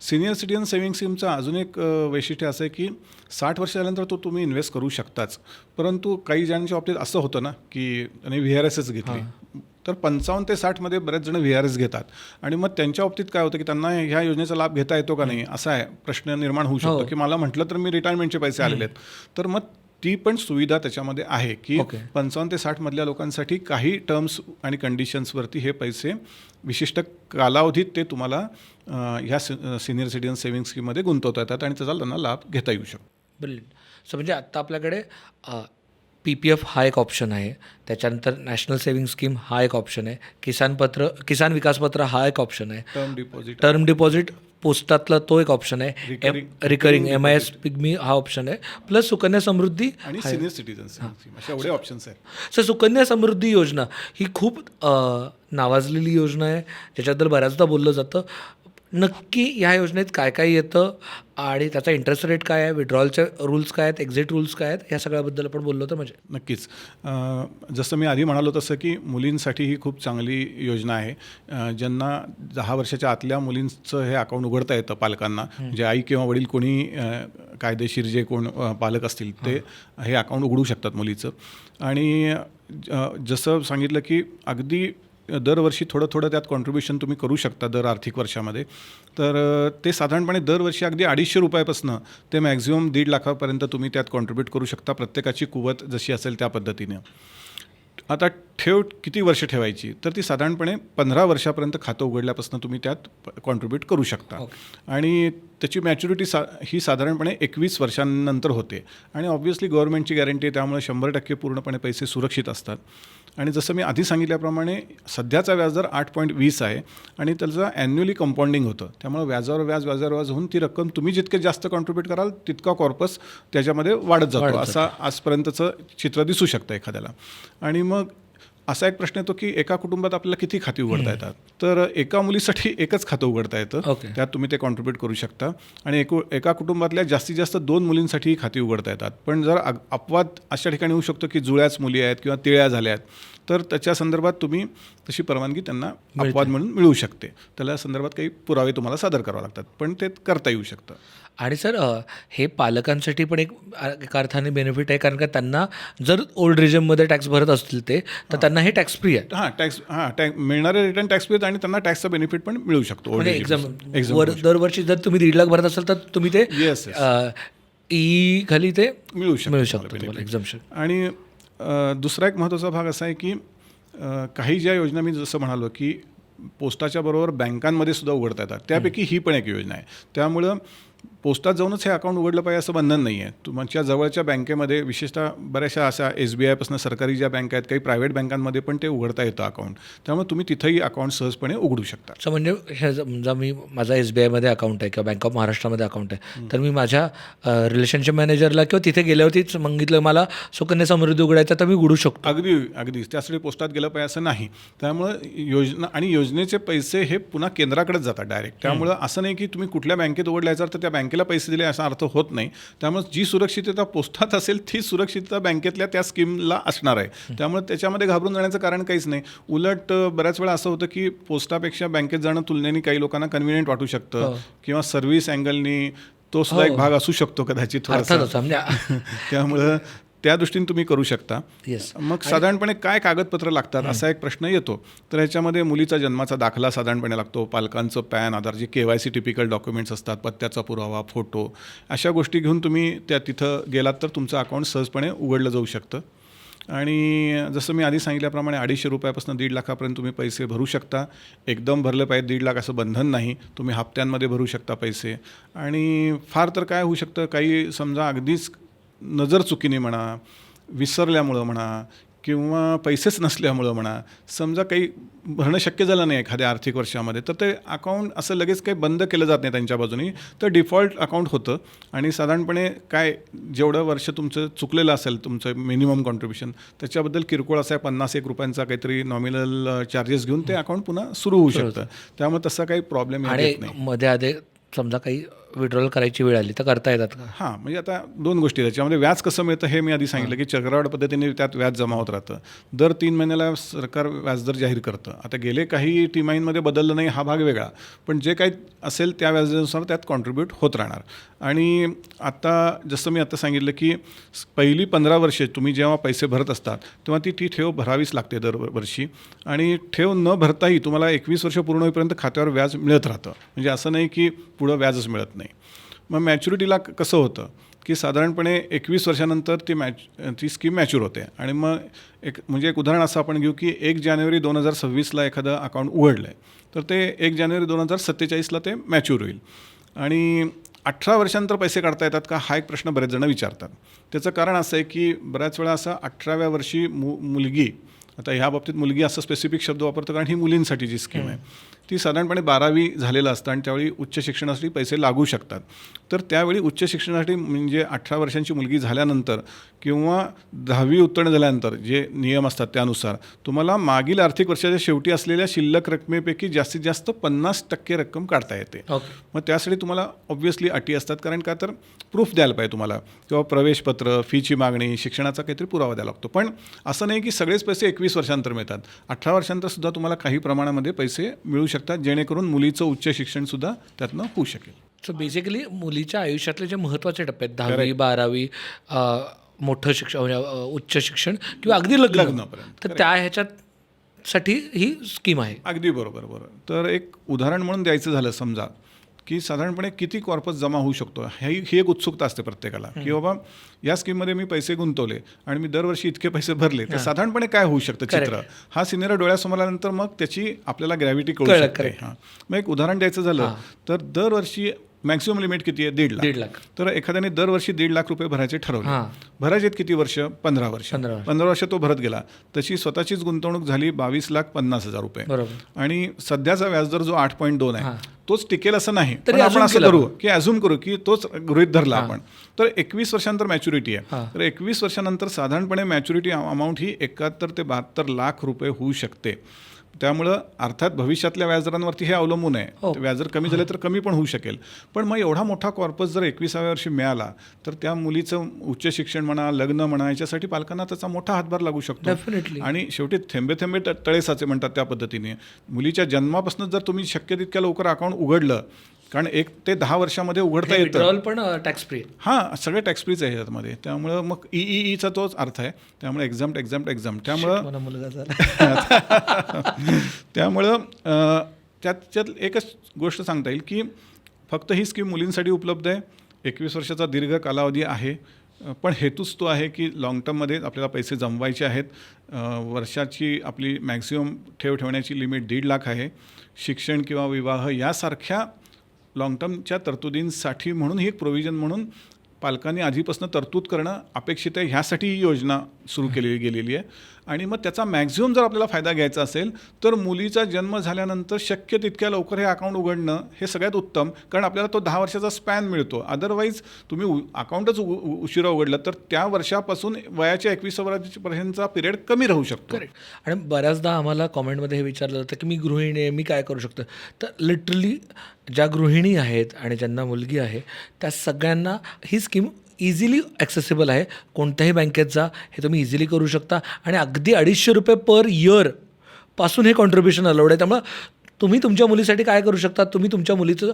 सिनियर सिटीजन सेव्हिंग स्कीमचं अजून एक वैशिष्ट्य असं आहे की 60 वर्ष झाल्यानंतर तो तुम्ही इन्व्हेस्ट करू शकताच. परंतु काही जणांच्या बाबतीत असं होतं ना की त्यांनी VRSच घेतली, तर 55 ते 60मध्ये बरेच जण VRS घेतात. आणि मग त्यांच्या बाबतीत काय होतं की त्यांना ह्या योजनेचा लाभ घेता येतो का नाही असा आहे प्रश्न निर्माण होऊ शकतो. की मला म्हटलं तर मी रिटायरमेंटचे पैसे आलेले आहेत. तर मग ती पण सुविधा त्याच्यामध्ये आहे की 55 ते 60मधल्या लोकांसाठी काही टर्म्स आणि कंडिशन्सवरती हे पैसे विशिष्ट कालावधीत ते तुम्हाला ह्या सिनियर सिटीजन सेव्हिंग स्कीममध्ये गुंतवता येतात आणि त्याचा त्यांना लाभ घेता येऊ शकतो. ब्रिलियंट. सो म्हणजे आत्ता आपल्याकडे PPF हा एक ऑप्शन आहे, त्याच्यानंतर नॅशनल सेव्हिंग स्कीम हा एक ऑप्शन आहे, किसान विकास पत्र हा एक ऑप्शन आहे, टर्म डिपॉझिट पोस्टातला तो एक ऑप्शन आहे, रिकरिंग MIS पिग्मी हा ऑप्शन आहे, प्लस सुकन्या समृद्धी आणि सिनियर सिटीजन स्कीम, अशा एवढे ऑप्शन्स आहेत. सर सुकन्या समृद्धी योजना ही खूप नावाजलेली योजना आहे, ज्याच्याबद्दल बऱ्याचदा बोललं जातं. नक्की ह्या योजनेत काय काय येतं आणि त्याचा इंटरेस्ट रेट काय आहे, विड्रॉलचे रूल्स काय आहेत, एक्झिट रूल्स काय आहेत, ह्या सगळ्याबद्दल आपण बोललो होतं. म्हणजे नक्कीच जसं मी आधी म्हणालो तसं की मुलींसाठी ही खूप चांगली योजना आहे. ज्यांना 10 वर्षाच्या आतल्या मुलींचं हे अकाउंट उघडता येतं पालकांना, म्हणजे आई किंवा वडील कोणी कायदेशीर जे कोण पालक असतील ते हे अकाउंट उघडू शकतात मुलीचं. आणि जसं सांगितलं की अगदी दरवर्षी थोडं थोडं त्यात कॉन्ट्रीब्युशन तुम्ही करू शकता दर आर्थिक वर्षामध्ये. तर ते साधारणपणे दरवर्षी अगदी 250 रुपयापासून ते मॅक्झिमम 1.5 लाखापर्यंत तुम्ही त्यात कॉन्ट्रीब्यूट करू शकता. प्रत्येकाची कुवत जशी असेल त्या पद्धतीने. आता किती वर्ष ठेवायची, तर ती साधारणपणे 15 वर्षापर्यंत खातं उघडल्यापासून तुम्ही त्यात कॉन्ट्रीब्यूट करू शकता. आणि त्याची मॅच्युरिटी ही साधारणपणे 21 वर्षांनंतर होते. आणि ऑब्व्हियसली गव्हर्नमेंटची गॅरंटी आहे, त्यामुळे 100% पूर्णपणे पैसे सुरक्षित असतात. आणि जसं मी आधी सांगितल्याप्रमाणे सध्याचा व्याजदर 8.20 आहे आणि त्याचं ॲन्युअली कंपाऊंडिंग होतं. त्यामुळे व्याजावर व्याज होऊन ती रक्कम तुम्ही जितके जास्त कॉन्ट्रीब्यूट कराल तितका कॉर्पस त्याच्यामध्ये वाढत जातो. असा आजपर्यंतचं चित्र दिसू शकतं एखाद्याला. आणि मग असा एक प्रश्न येतो की एका कुटुंबात आपल्याला किती खाती उघडता येतात. तर एका मुलीसाठी एकच खातं उघडता येतं. त्यात तुम्ही ते कॉन्ट्रीब्यूट करू शकता. आणि एका कुटुंबातल्या जास्तीत जास्त 2 मुलींसाठी खाती उघडता येतात. पण जर अपवाद अशा ठिकाणी होऊ शकतो की जुळ्याच मुली आहेत किंवा तिळ्या झाल्या आहेत, तर त्याच्या संदर्भात तुम्ही तशी परवानगी त्यांना अपवाद म्हणून मिळू शकते. त्याला संदर्भात काही पुरावे तुम्हाला सादर करावे लागतात, पण ते करता येऊ शकतं. आणि सर हे पालकांसाठी पण एका अर्थाने बेनिफिट आहे, कारण का त्यांना जर ओल्ड रिजममध्ये टॅक्स भरत असतील ते, तर त्यांना हे टॅक्स फ्री आहे. टॅक्स मिळणारे रिटर्न टॅक्स फ्री आणि त्यांना टॅक्सचा बेनिफिट पण मिळू शकतो. म्हणजे दरवर्षी जर तुम्ही 1.5 लाख भरत असाल तर तुम्ही ते खाली ते मिळू शकतो एक्झम्पशन. आणि दुसरा एक महत्त्वाचा भाग असा आहे की काही ज्या योजना मी जसं म्हणालो की पोस्टाच्या बरोबर बँकांमध्ये सुद्धा उघडता येतात, त्यापैकी ही पण एक योजना आहे. त्यामुळं पोस्टात जाऊनच हे अकाउंट उघडलं पाहिजे असं बंधन नाही आहे. तुमच्या जवळच्या बँकेमध्ये विशेषतः बऱ्याचशा अशा SBIपासून सरकारी ज्या बँका आहेत, काही प्रायव्हेट बँकांमध्ये पण ते उघडता येतं अकाउंट. त्यामुळे तुम्ही तिथंही अकाउंट सहजपणे उघडू शकता. सो म्हणजे हे समजा माझा SBIमध्ये अकाउंट आहे किंवा बँक ऑफ महाराष्ट्रामध्ये अकाउंट आहे, तर मी माझ्या रिलेशनशिप मॅनेजरला किंवा तिथे गेल्यावरतीच सांगितलं मला सुकन्या समृद्धी उघडायचं, तर मी उघडू शकतो. अगदी त्यासाठी पोस्टात गेलं पाहिजे असं नाही. त्यामुळं योजना आणि योजनेचे पैसे हे पुन्हा केंद्राकडेच जातात डायरेक्ट. त्यामुळं असं नाही की तुम्ही कुठल्या बँकेत उघडल्याचं तर त्या बँकेला पैसे दिले असा अर्थ होत नाही. त्यामुळे जी सुरक्षितता पोस्टात असेल ती सुरक्षितता बँकेतल्या त्या स्कीमला असणार आहे. त्यामुळे त्याच्यामध्ये घाबरून जाण्याचं कारण काहीच नाही. उलट बऱ्याच वेळा असं होतं की पोस्टापेक्षा बँकेत जाणं तुलनेने काही लोकांना कन्व्हिनियंट वाटू शकतं किंवा सर्व्हिस अँगलनी तो सुद्धा एक भाग असू शकतो कदाचित थोडासा. त्यामुळं त्या दृष्टीने तुम्ही करू शकता. मग साधारणपणे काय कागदपत्र लागतात असा एक प्रश्न येतो. तर याच्यामध्ये मुलीचा जन्माचा दाखला साधारणपणे लागतो, पालकांचं पॅन, आधार, जे KYC टिपिकल डॉक्युमेंट्स असतात, पत्त्याचा पुरावा, फोटो, अशा गोष्टी घेऊन तुम्ही तिथं गेलात तर तुमचं अकाउंट सहजपणे उघडलं जाऊ शकतं. आणि जसं मी आधी सांगितल्याप्रमाणे 250 रुपयापासून 1.5 लाखापर्यंत तुम्ही पैसे भरू शकता. एकदम भरलं पाहिजे 1.5 लाख असं बंधन नाही. तुम्ही हप्त्यांमध्ये भरू शकता पैसे. आणि फार तर काय होऊ शकतं, काही समजा अगदीच नजर चुकीने म्हणा, विसरल्यामुळं म्हणा किंवा पैसेच नसल्यामुळं म्हणा, समजा काही भरणं शक्य झालं नाही एखाद्या आर्थिक वर्षामध्ये, तर ते अकाउंट असं लगेच काही बंद केलं जात नाही त्यांच्या बाजूनी. तर डिफॉल्ट अकाउंट होतं आणि साधारणपणे काय जेवढं वर्ष तुमचं चुकलेलं असेल तुमचं मिनिमम कॉन्ट्रीब्युशन, त्याच्याबद्दल किरकोळ असा 51 रुपयांचा काहीतरी नॉमिनल चार्जेस घेऊन ते अकाउंट पुन्हा सुरू होऊ शकतं. त्यामुळे तसा काही प्रॉब्लेम येत नाही. मध्ये आधी समजा काही विड्रॉल करायची वेळ आली तर करता येतात का? हां, म्हणजे आता 2 गोष्टी त्याच्यामध्ये. व्याज कसं मिळतं हे मी आधी सांगितलं की चक्रवाढ पद्धतीने त्यात व्याज जमा होत राहतं. दर 3 महिन्याला सरकार व्याजदर जाहीर करतं. आता गेले काही तिमाहींमध्ये बदललं नाही हा भाग वेगळा, पण जे काही असेल त्या व्याजानुसार त्यात कॉन्ट्रीब्यूट होत राहणार. आणि आता जसं मी आता सांगितलं की पहिली 15 वर्षे तुम्ही जेव्हा पैसे भरत असतात तेव्हा ती ठेव भरावीच लागते दरवर्षी. आणि ठेव न भरताही तुम्हाला 21 वर्ष पूर्ण होईपर्यंत खात्यावर व्याज मिळत राहतं. म्हणजे असं नाही की पुढं व्याजच मिळत नाही. मग मॅच्युरिटीला कसं होतं की साधारणपणे 21 वर्षानंतर ती स्कीम मॅच्युर होते. आणि मग एक उदाहरण असं आपण घेऊ की 1 जानेवारी 2026ला एखादं अकाउंट उघडलं आहे, तर ते 1 जानेवारी 2047ला ते मॅच्युर होईल. आणि 18 वर्षानंतर पैसे काढता येतात का हा एक प्रश्न बरेच जण विचारतात. त्याचं कारण असं आहे की बऱ्याच वेळा असं 18व्या वर्षी मुलगी, आता ह्या बाबतीत मुलगी असा स्पेसिफिक शब्द वापरतो कारण ही मुलींसाठीची स्कीम आहे, ती साधारणपणे 12वी झालेलं असतं आणि त्यावेळी उच्च शिक्षणासाठी पैसे लागू शकतात. तर त्यावेळी उच्च शिक्षणासाठी म्हणजे 18 वर्षांची मुलगी झाल्यानंतर किंवा 10वी उत्तीर्ण झाल्यानंतर जे नियम असतात त्यानुसार तुम्हाला मागील आर्थिक वर्षाच्या शेवटी असलेल्या शिल्लक रकमेपैकी जास्तीत जास्त 50% रक्कम काढता येते. मग त्यासाठी तुम्हाला ऑब्व्हियसली अटी असतात, कारण का तर प्रूफ द्यायला पाहिजे तुम्हाला, किंवा प्रवेशपत्र, फीची मागणी, शिक्षणाचा काहीतरी पुरावा द्यायला लागतो. पण असं नाही की सगळेच पैसे 21 वर्षांतर मिळतात. 18 वर्षांतर सुद्धा तुम्हाला काही प्रमाणामध्ये पैसे मिळू शकतात, जेणेकरून मुलीचं उच्च शिक्षणसुद्धा त्यातनं होऊ शकेल. सो बेसिकली मुलीच्या आयुष्यातले जे महत्त्वाचे टप्पे आहेत 10वी 12वी, मोठं शिक्षण म्हणजे उच्च शिक्षण किंवा अगदी लग्नापर्यंत, तर त्या ह्याच्यासाठी ही स्कीम आहे. अगदी बरोबर. तर एक उदाहरण म्हणून द्यायचं झालं समजा की साधारणपणे किती कॉर्पस जमा होऊ शकतो ही एक उत्सुकता असते प्रत्येकाला, की बाबा या स्कीममध्ये मी पैसे गुंतवले आणि मी दरवर्षी इतके पैसे भरले तर साधारणपणे काय होऊ शकतं चित्र. हा सिनेरियो डोळ्यासमोर आल्यानंतर मग त्याची आपल्याला ग्रॅव्हिटी कळू शकते. मग एक उदाहरण द्यायचं झालं तर दरवर्षी मॅक्सिमम लिमिट किती आहे? 1.5 लाख. 1.5 लाख. तर एखाद्याने दरवर्षी 1.5 लाख रुपये भरायचे ठरवले. हां. भरायचे आहेत किती वर्ष? 15 वर्ष. 15 वर्ष. 15 वर्ष तो भरत गेला. तशी स्वतःचीच गुंतवणूक झाली 22,50,000 रुपये. बरोबर. आणि सध्याचा व्याजदर जो 8.2 आहे हां. तोच टिकेल असं नाही. तरी पण आपण assume असं केलं करू की अझ्युम करू की तोच गृहीत धरला हां. आपण. तर 21 वर्षानंतर मॅच्युरिटी आहे. हां. तर 21 वर्षानंतर साधारणपणे मॅच्युरिटी अमाऊंट ही 71 ते 72 लाख रुपये होऊ शकते. त्यामुळं अर्थात भविष्यातल्या व्याजदरांवरती हे अवलंबून आहे. हो. ते व्याजदर कमी झाले तर कमी पण होऊ शकेल. पण मग एवढा मोठा कॉर्पस जर 21व्या वर्षी मिळाला तर त्या मुलीचं उच्च शिक्षण म्हणा, लग्न म्हणा, याच्यासाठी पालकांना त्याचा मोठा हातभार लागू शकतो. डेफिनेटली. आणि शेवटी थेंबे थेंबे तळे साचे म्हणतात त्या पद्धतीने. मुलीच्या जन्मापासून जर तुम्ही शक्य तितक्या लवकर अकाउंट उघडलं, कारण 1 ते 10 वर्षामध्ये उघडता येतं. विड्रॉल पण टॅक्स फ्री. हां, सगळे टॅक्स फ्रीच आहे ह्याच्यामध्ये. त्यामुळं मग ईईईचा तोच अर्थ आहे. त्यामुळे एक्झाम. त्यामुळं मला मुलगा झाला. त्यामुळं त्यात एकच गोष्ट सांगता येईल की फक्त ही स्कीम मुलींसाठी उपलब्ध आहे. 21 वर्षाचा दीर्घ कालावधी आहे. पण हेतूच तो आहे की लाँग टर्ममध्ये आपल्याला पैसे जमवायचे आहेत. वर्षाची आपली मॅक्झिमम ठेवण्याची लिमिट 1.5 लाख आहे. शिक्षण किंवा विवाह यासारख्या लाँग टर्मच्या तरतुदींसाठी म्हणून ही एक प्रोव्हिजन म्हणून पालकांनी आधीपासून तरतूद करणं अपेक्षित आहे. ह्यासाठी ही योजना सुरू केली गेलेली आहे. आणि मग त्याचा मॅक्झिमम जर आपल्याला फायदा घ्यायचा असेल तर मुलीचा जन्म झाल्यानंतर शक्य तितक्या लवकर हे अकाउंट उघडणं हे सगळ्यात उत्तम. कारण आपल्याला तो 10 वर्षाचा स्पॅन मिळतो. अदरवाईज तुम्ही अकाउंटच उशिरा उघडलं तर त्या वर्षापासून वयाच्या 21 वर्षापर्यंतचा पिरियड कमी राहू शकतो. करेक्ट. आणि बऱ्याचदा आम्हाला कॉमेंटमध्ये हे विचारलं जातं की मी गृहिणी आहे, मी काय करू शकतो? तर लिटरली ज्या गृहिणी आहेत आणि ज्यांना मुलगी आहे त्या सगळ्यांना ही स्कीम इझिली ॲक्सेसिबल आहे. कोणत्याही बँकेत जा, हे तुम्ही इझिली करू शकता. आणि अगदी 250 रुपये पर इयर पासून हे कॉन्ट्रीब्युशन अलाउड आहे. त्यामुळं तुम्ही तुमच्या मुलीसाठी काय करू शकता? तुम्ही तुमच्या मुलीचं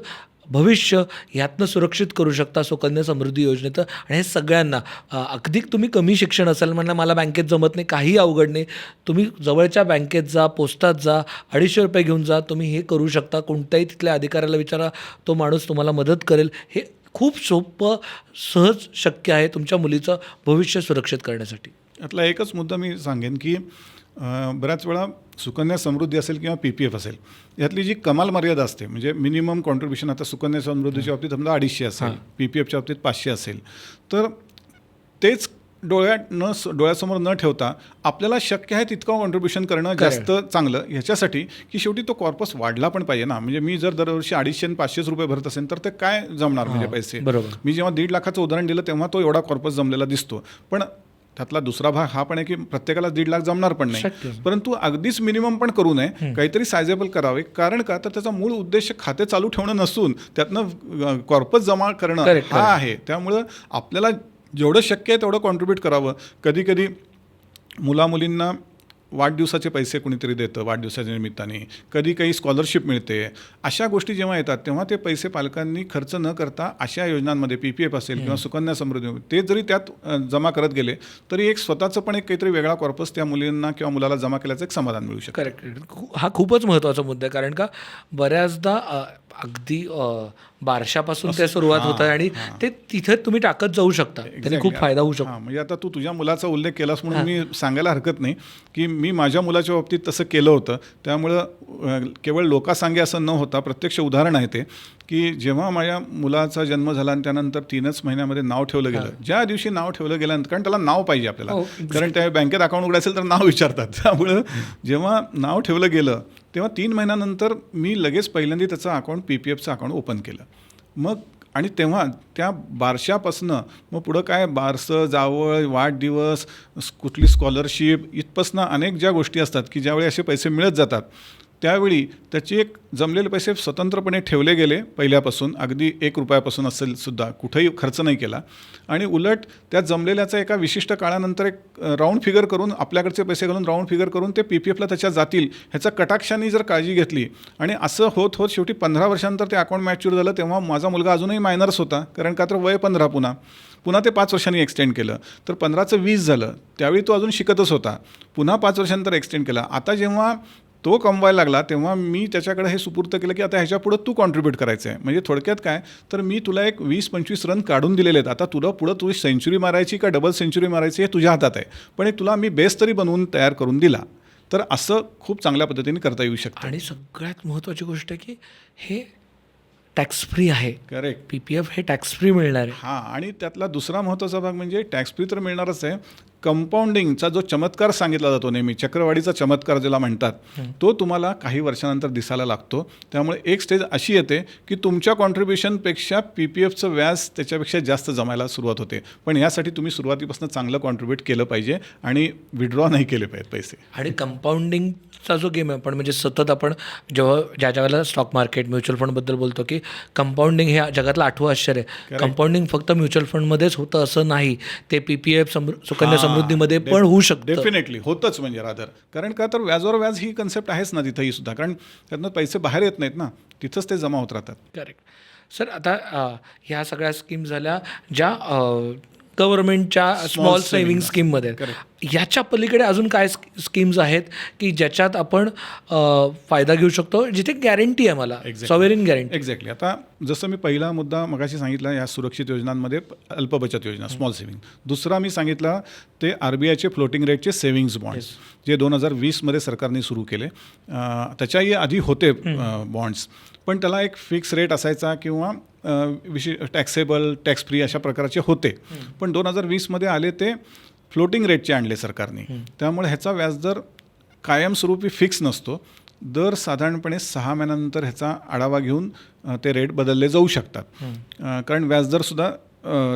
भविष्य ह्यातनं सुरक्षित करू शकता सुकन्या समृद्धी योजनेतं. आणि हे सगळ्यांना अगदी तुम्ही कमी शिक्षण असेल म्हणणं मला बँकेत जमत नाही, काही अवघड नाही, तुम्ही जवळच्या बँकेत जा, पोस्टात जा, 250 रुपये घेऊन जा, तुम्ही हे करू शकता. कोणत्याही तिथल्या अधिकाऱ्याला विचारा, तो माणूस तुम्हाला मदत करेल. हे खूप सोपं, सहज शक्य आहे तुमच्या मुलीचं भविष्य सुरक्षित करण्यासाठी. यातला एकच मुद्दा मी सांगेन की बऱ्याच वेळा सुकन्या समृद्धी असेल किंवा PPF असेल, यातली जी कमाल मर्यादा असते म्हणजे मिनिमम कॉन्ट्रीब्युशन, आता सुकन्या समृद्धीच्या बाबतीत समजा 250 असेल, PPFच्या बाबतीत 500 असेल, तर तेच डोळ्यासमोर न ठेवता आपल्याला शक्य आहे तितकं कॉन्ट्रीब्युशन करणं जास्त चांगलं. ह्याच्यासाठी की शेवटी तो कॉर्पस वाढला पण पाहिजे ना. म्हणजे मी जर दरवर्षी 250 आणि 500 रुपये भरत असेल तर ते काय जमणार म्हणजे पैसे. बरोबर. मी जेव्हा 1.5 लाखाचं उदाहरण दिलं तेव्हा तो एवढा कॉर्पस जमलेला दिसतो. पण त्यातला दुसरा भाग हा पण आहे की प्रत्येकाला 1.5 लाख जमणार पण नाही. परंतु अगदीच मिनिमम पण करू नये, काहीतरी सायझेबल करावे. कारण का तर त्याचा मूळ उद्देश खाते चालू ठेवणं नसून त्यातनं कॉर्पस जमा करणं हा आहे. त्यामुळं आपल्याला जेवढं शक्य आहे तेवढं कॉन्ट्रीब्यूट करावं. कधी कधी मुलामुलींना वाढदिवसाचे पैसे कुणीतरी देतं वाढदिवसाच्या निमित्ताने, कधी काही स्कॉलरशिप मिळते. अशा गोष्टी जेव्हा येतात तेव्हा ते पैसे पालकांनी खर्च न करता अशा योजनांमध्ये PPF असेल किंवा सुकन्या समृद्धी ते जरी त्यात जमा करत गेले तरी एक स्वतःचं पण एक काहीतरी वेगळा कॉर्पस त्या मुलींना किंवा मुलाला जमा केल्याचं एक समाधान मिळू शकतं. करेक्ट. हा खूपच महत्त्वाचा मुद्दा आहे. कारण का बऱ्याचदा अगदी बारशापासून ते सुरुवात होतं आणि ते तिथे तुम्ही टाकत जाऊ शकता. त्याने खूप फायदा होऊ शकतो. म्हणजे आता तू तुझ्या मुलाचा उल्लेख केलास म्हणून मी सांगायला हरकत नाही की मी माझ्या मुलाच्या बाबतीत तसं केलं होतं. त्यामुळं केवळ लोकासांगे असं न होता प्रत्यक्ष उदाहरण आहे ते की जेव्हा माझ्या मुलाचा जन्म झाला आणि त्यानंतर 3च महिन्यामध्ये नाव ठेवलं गेलं. ज्या दिवशी नाव ठेवलं गेल्यानंतर, कारण त्याला नाव पाहिजे आपल्याला, कारण त्या बँकेत अकाउंट उघडायचं तर नाव विचारतात. त्यामुळं जेव्हा नाव ठेवलं गेलं तेव्हा 3 महिन्यानंतर मी लगेच पहिल्यांदा त्याचं अकाउंट PPFचं अकाउंट ओपन केलं. मग आणि तेव्हा त्या बारशापासनं मग पुढं काय बारसं, जावळ, वाढदिवस, कुठली स्कॉलरशिप इथपासनं अनेक ज्या गोष्टी असतात की ज्यावेळी असे पैसे मिळत जातात त्यावेळी त्याचे एक जमलेले पैसे स्वतंत्रपणे ठेवले गेले पहिल्यापासून, अगदी 1 रुपयापासून असेल सुद्धा कुठेही खर्च नाही केला. आणि उलट त्या जमलेल्याचा एका विशिष्ट काळानंतर एक राऊंड फिगर करून आपल्याकडचे पैसे घालून राऊंड फिगर करून ते PPFला त्याच्या जातील ह्याचा कटाक्षाने जर काळजी घेतली आणि असं होत होत शेवटी 15 वर्षानंतर ते अकाउंट मॅच्युअर झालं. तेव्हा माझा मुलगा अजूनही मायनर्स होता, कारण का तर वय 15 पुन्हा ते 5 वर्षांनी एक्सटेंड केलं. तर 15चं 20 झालं. त्यावेळी तो अजून शिकतच होता. पुन्हा 5 वर्षानंतर एक्सटेंड केला. आता जेव्हा तो कमवायला लागला तेव्हा मी त्याच्याकडे हे सुपूर्त केलं की आता ह्याच्यापुढं तू कॉन्ट्रीब्यूट करायचं आहे. म्हणजे थोडक्यात काय तर मी तुला एक 20-25 रन काढून दिलेले आहेत. आता तुला पुढं तुझी सेंचुरी मारायची का डबल सेंचुरी मारायची हे तुझ्या हातात आहे, पण तुला मी बेस तरी बनवून तयार करून दिला. तर असं खूप चांगल्या पद्धतीने करता येऊ शकतं. आणि सगळ्यात महत्त्वाची गोष्ट आहे की हे टॅक्स फ्री आहे. करेक्ट. PPF हे टॅक्स फ्री मिळणार आहे. हां, आणि त्यातला दुसरा महत्त्वाचा भाग म्हणजे टॅक्स फ्री तर मिळणारच आहे. कंपाऊंडिंगचा जो चमत्कार सांगितला जातो नेहमी, चक्रवाढीचा चमत्कार ज्याला म्हणतात, तो तुम्हाला काही वर्षानंतर दिसायला लागतो. त्यामुळे एक स्टेज अशी येते की तुमच्या कॉन्ट्रीब्युशनपेक्षा PPFचं व्याज त्याच्यापेक्षा जास्त जमायला सुरुवात होते. पण यासाठी तुम्ही सुरुवातीपासून चांगलं कॉन्ट्रीब्यूट केलं पाहिजे आणि विड्रॉ नाही केले पाहिजेत पैसे. आणि कंपाऊंडिंगचा जो गेम आहे, पण म्हणजे सतत आपण जेव्हा ज्या वेळेला स्टॉक मार्केट म्युच्युअल फंडबद्दल बोलतो की कंपाऊंडिंग हे जगातलं 8वं आश्चर्य आहे. कंपाऊंडिंग फक्त म्युच्युअल फंडमध्येच होतं असं नाही, ते PPF सुकन्या समृद्धीमध्ये पण होऊ शकतं. डेफिनेटली होतच म्हणजे रादर. कारण का तर व्याजावर व्याज ही कन्सेप्ट आहेच ना तिथंही सुद्धा, कारण त्यातनं पैसे बाहेर येत नाहीत ना, तिथंच ते जमा होत राहतात. करेक्ट. सर, आता ह्या सगळ्या स्कीम झाल्या ज्या गव्हर्नमेंटच्या स्मॉल सेव्हिंग स्कीममध्ये. याच्या पलीकडे अजून काय स्कीम्स आहेत की ज्याच्यात आपण फायदा घेऊ शकतो, जिथे गॅरंटी आहे मला, सॉव्हरेन गॅरंटी? एक्झॅक्टली. आता जसं मी पहिला मुद्दा मगाशी सांगितला, या सुरक्षित योजनांमध्ये अल्प बचत योजना, स्मॉल सेव्हिंग. दुसरा मी सांगितला ते RBIचे फ्लोटिंग रेटचे सेव्हिंग्ज बॉन्ड्स, जे 2020मध्ये सरकारने सुरू केले. त्याच्याही आधी होते बॉन्ड्स, पण त्याला एक फिक्स रेट असायचा किंवा टॅक्सेबल, टॅक्स फ्री अशा प्रकारचे होते. पण 2020मध्ये आले ते फ्लोटिंग रेटचे आणले सरकारने. त्यामुळे ह्याचा व्याजदर कायमस्वरूपी फिक्स नसतो. दर साधारणपणे 6 महिन्यानंतर ह्याचा आढावा घेऊन ते रेट बदलले जाऊ शकतात. कारण व्याजदरसुद्धा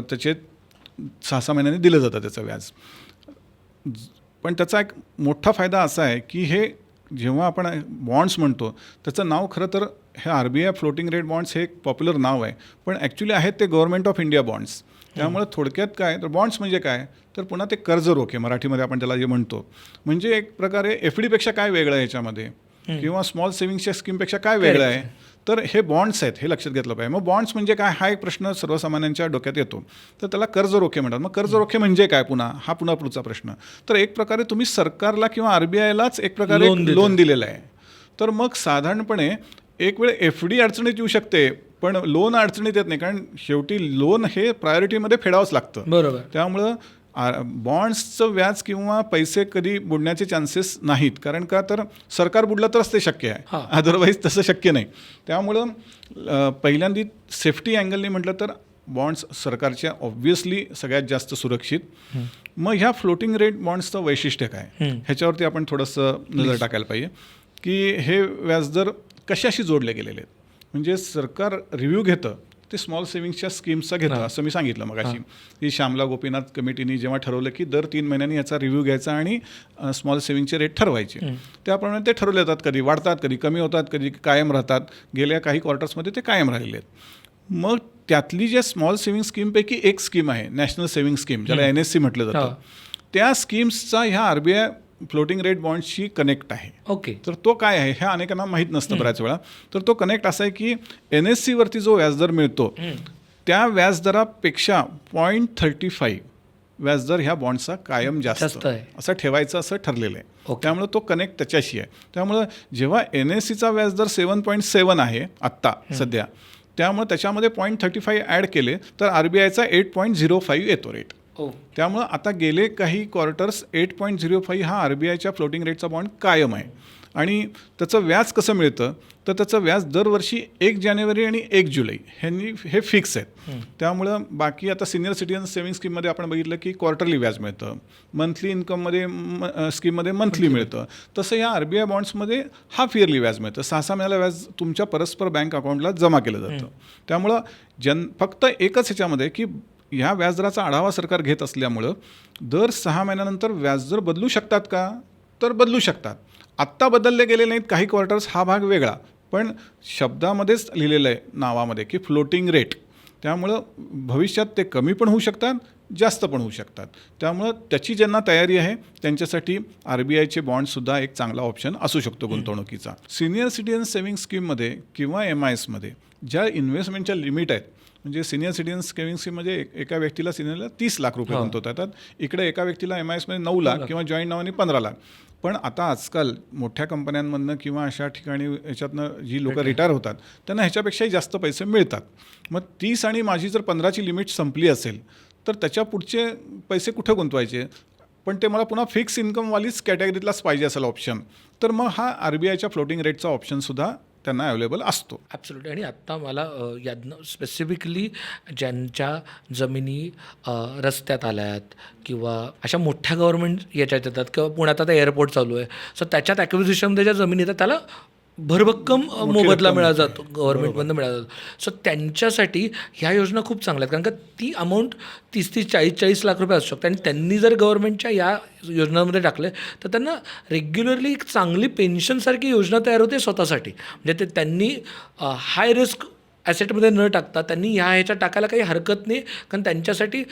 त्याचे 6-6 महिन्यांनी दिलं जातं त्याचं व्याज. पण त्याचा एक मोठा फायदा असा आहे की हे जेव्हा आपण बॉन्ड्स म्हणतो, त्याचं नाव खरं तर हे RBI फ्लोटिंग रेट बॉन्ड्स हे एक पॉप्युलर नाव आहे, पण ॲक्च्युली आहेत ते गव्हर्नमेंट ऑफ इंडिया बॉन्ड्स. त्यामुळे थोडक्यात काय तर बॉन्ड्स म्हणजे काय तर पुन्हा ते कर्ज रोखे, मराठीमध्ये आपण त्याला जे म्हणतो. म्हणजे एक प्रकारे FD पेक्षा काय वेगळं आहे याच्यामध्ये, किंवा स्मॉल सेव्हिंग्सच्या स्कीमपेक्षा काय वेगळं आहे, तर हे बॉन्ड्स आहेत, हे लक्षात घेतलं पाहिजे. मग बॉन्ड्स म्हणजे काय, हा एक प्रश्न सर्वसामान्यांच्या डोक्यात येतो. तर त्याला कर्ज रोखे म्हणतात. मग कर्ज रोखे म्हणजे काय, पुन्हा पुढचा प्रश्न. तर एक प्रकारे तुम्ही सरकारला किंवा RBIलाच एक प्रकारे लोन दिलेलं आहे. तर मग साधारणपणे एक वेळ FD अडचणीत येऊ शकते, पण लोन अडचणीत येत नाही, कारण शेवटी लोन हे प्रायोरिटीमध्ये फेडावंच लागतं. बरोबर. त्यामुळं बॉन्ड्सचं व्याज किंवा पैसे कधी बुडण्याचे चान्सेस नाहीत. कारण का तर सरकार बुडलं तरच ते शक्य आहे, अदरवाईज तसं शक्य नाही. त्यामुळं पहिल्यांदा सेफ्टी अँगलने म्हटलं तर बॉन्ड्स सरकारच्या ऑब्व्हियसली सगळ्यात जास्त सुरक्षित. मग ह्या फ्लोटिंग रेट बॉन्ड्सचं वैशिष्ट्य काय, ह्याच्यावरती आपण थोडंसं नजर टाकायला पाहिजे की हे व्याजदर कशाशी जोडले गेलेले आहेत. म्हणजे सरकार रिव्ह्यू घेतं ते स्मॉल सेव्हिंग्सच्या स्कीम्सचा घेतं, असं मी सांगितलं मगाशी. की श्यामला गोपीनाथ कमिटीने जेव्हा ठरवलं की दर 3 महिन्यांनी याचा रिव्ह्यू घ्यायचा आणि स्मॉल सेव्हिंगचे रेट ठरवायचे. त्याप्रमाणे ते ठरवले जातात, कधी वाढतात, कधी कमी होतात, कधी कायम राहतात. गेल्या काही क्वार्टर्समध्ये ते कायम राहिले आहेत. मग त्यातली जे स्मॉल सेव्हिंग स्कीमपैकी एक स्कीम आहे नॅशनल सेव्हिंग स्कीम, ज्याला NSC म्हटलं जातं. त्या स्कीम्सचा ह्या RBI फ्लोटिंग रेट बॉन्ड्सशी कनेक्ट आहे. ओके. तर तो काय आहे हे अनेकांना माहीत नसतं बऱ्याच वेळा. तर तो कनेक्ट असा आहे की NSCवरती जो व्याजदर मिळतो त्या व्याजदरापेक्षा 0.35 व्याजदर ह्या बॉन्डचा कायम जास्त असं ठेवायचं असं ठरलेलं आहे. त्यामुळे तो कनेक्ट त्याच्याशी आहे. त्यामुळं जेव्हा NSCचा व्याजदर 7.7 आहे आत्ता सध्या, त्यामुळे त्याच्यामध्ये 0.35 ॲड केले तर RBIचा 8.05 येतो रेट. त्यामुळं आता गेले काही क्वार्टर्स 8.05 हा RBIच्या फ्लोटिंग रेटचा बॉन्ड कायम आहे. आणि त्याचं व्याज कसं मिळतं तर त्याचं व्याज दरवर्षी 1 जानेवारी आणि 1 जुलै हे फिक्स आहेत. त्यामुळं बाकी आता सिनियर सिटीजन सेव्हिंग स्कीममध्ये आपण बघितलं की क्वार्टरली व्याज मिळतं, मंथली इन्कममध्ये स्कीममध्ये मंथली मिळतं. तसं या RBI बॉन्ड्समध्ये हाफ इयरली व्याज मिळतं. 6-6 महिन्याला व्याज तुमच्या परस्पर बँक अकाउंटला जमा केलं जातं. त्यामुळं फक्त एकच ह्याच्यामध्ये की ह्या व्याजदराचा आढावा सरकार घेत असल्यामुळं दर 6 महिन्यानंतर व्याजदर बदलू शकतात का तर बदलू शकतात. आत्ता बदलले गेले नाहीत काही क्वार्टर्स, हा भाग वेगळा, पण शब्दामध्येच लिहिलेलं आहे नावामध्ये की फ्लोटिंग रेट. त्यामुळं भविष्यात ते कमी पण होऊ शकतात, जास्त पण होऊ शकतात. त्यामुळं त्याची ज्यांना तयारी आहे त्यांच्यासाठी RBIचे बॉन्डसुद्धा एक चांगला ऑप्शन असू शकतो गुंतवणुकीचा. सिनियर सिटीजन सेव्हिंग स्कीममध्ये किंवा MISमध्ये ज्या इन्व्हेस्टमेंटच्या लिमिट आहेत, म्हणजे सिनियर सिटीजन सेव्हिंग स्कीममध्ये एका व्यक्तीला सिनियरला 30 लाख रुपये गुंतवता येतात. इकडे एका व्यक्तीला MISमध्ये 9 लाख किंवा जॉईंट नावाने 15 लाख. पण आता आजकाल मोठ्या कंपन्यांमधनं किंवा अशा ठिकाणी ह्याच्यातनं जी लोक रिटायर होतात त्यांना ह्याच्यापेक्षाही जास्त पैसे मिळतात. मग 30 आणि माझी जर 15ची लिमिट संपली असेल तर त्याच्या पुढचे पैसे कुठं गुंतवायचे, पण ते मला पुन्हा फिक्स इन्कमवालीच कॅटेगरीतलाच पाहिजे असेल ऑप्शन, तर मग हा RBIच्या फ्लोटिंग रेटचा ऑप्शनसुद्धा त्यांना अवेलेबल असतो. ॲब्सोल्युटली. आणि आत्ता मला यातनं स्पेसिफिकली ज्यांच्या जमिनी रस्त्यात आल्यात किंवा अशा मोठ्या गव्हर्नमेंट याच्यात येतात किंवा पुण्यात आता एअरपोर्ट चालू आहे, सो त्याच्यात ॲक्विजिशनमध्ये ज्या जमिनी येतात त्याला भरभक्कम मोबदला रक्कम मिळाला मिळते. जातो, गव्हर्नमेंटमधनं मिळाला जातो. सो त्यांच्यासाठी ह्या योजना खूप चांगल्या आहेत, कारण का ती अमाऊंट 30-30, 40-40 लाख रुपये असू शकते. आणि त्यांनी जर गव्हर्नमेंटच्या या योजनांमध्ये टाकले तर त्यांना रेग्युलरली एक चांगली पेन्शनसारखी योजना तयार होते स्वतःसाठी. म्हणजे ते त्यांनी हाय रिस्क ॲसेटमध्ये न टाकता त्यांनी ह्याच्यात टाकायला काही हरकत नाही, कारण त्यांच्यासाठी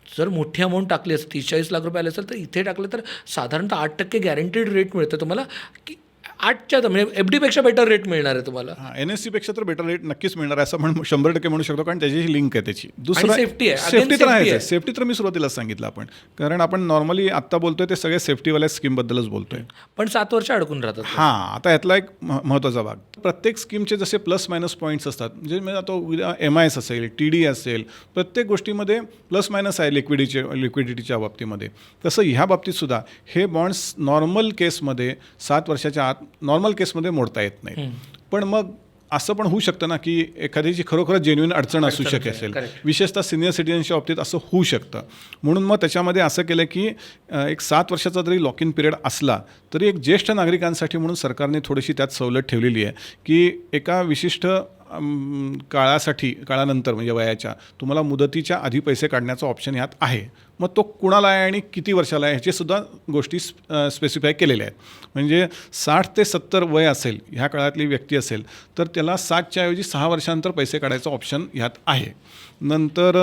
जर मोठी अमाऊंट टाकली असेल, 30-40 लाख रुपये आले असेल, तर इथे टाकले तर साधारणतः 8% गॅरंटीड रेट मिळतं तुम्हाला, की 8च्या म्हणजे एफ डीपेक्षा बेटर रेट मिळणार आहे तुम्हाला. NSC पेक्षा तर बेटर रेट नक्कीच मिळणार आहे असं 100% म्हणू शकतो, कारण त्याची लिंक आहे त्याची. आणि safety आहे. Again, सेफ्टी तर safety आहे. आहे. सेफ्टी तर मी सुरुवातीलाच सांगितलं आपण, कारण आपण नॉर्मली आत्ता बोलतोय ते सगळे सेफ्टीवाल्या स्कीमबद्दलच बोलतोय. पण 7 वर्ष अडकून राहतात. हां, आता यातला एक महत्त्वाचा भाग, प्रत्येक स्कीमचे जसे प्लस मायनस पॉईंट्स असतात. म्हणजे आता उद्या MIS असेल, TD असेल, प्रत्येक गोष्टीमध्ये प्लस मायनस आहे लिक्विडिटीच्या बाबतीमध्ये. तसं ह्या बाबतीतसुद्धा हे बॉन्ड्स नॉर्मल केसमध्ये 7 वर्षाच्या आत नॉर्मल केसमध्ये मोडता येत नाही. पण मग असं पण होऊ शकतं ना, की एखाद्याची खरोखरच जेन्युइन अडचण असू शकेल असेल, विशेषतः सिनियर सिटिझनच्या बाबतीत असं होऊ शकतं. म्हणून मग त्याच्यामध्ये असं केलं की एक 7 वर्षाचा जरी लॉक इन पिरियड असला तरी एक ज्येष्ठ नागरिकांसाठी म्हणून सरकारने थोडीशी त्यात सवलत ठेवलेली आहे, की एका विशिष्ट काळानंतर म्हणजे वयाच्या तुम्हाला मुदतीच्या आधी पैसे काढण्याचा ऑप्शन ह्यात आहे. मग तो कुणाला आहे आणि किती वर्षाला आहे ह्याचेसुद्धा गोष्टी स्पेसिफाय केलेल्या आहेत. म्हणजे 60 ते 70 वय असेल, ह्या काळातली व्यक्ती असेल तर त्याला 7च्या ऐवजी 6 वर्षानंतर पैसे काढायचा ऑप्शन ह्यात आहे. नंतर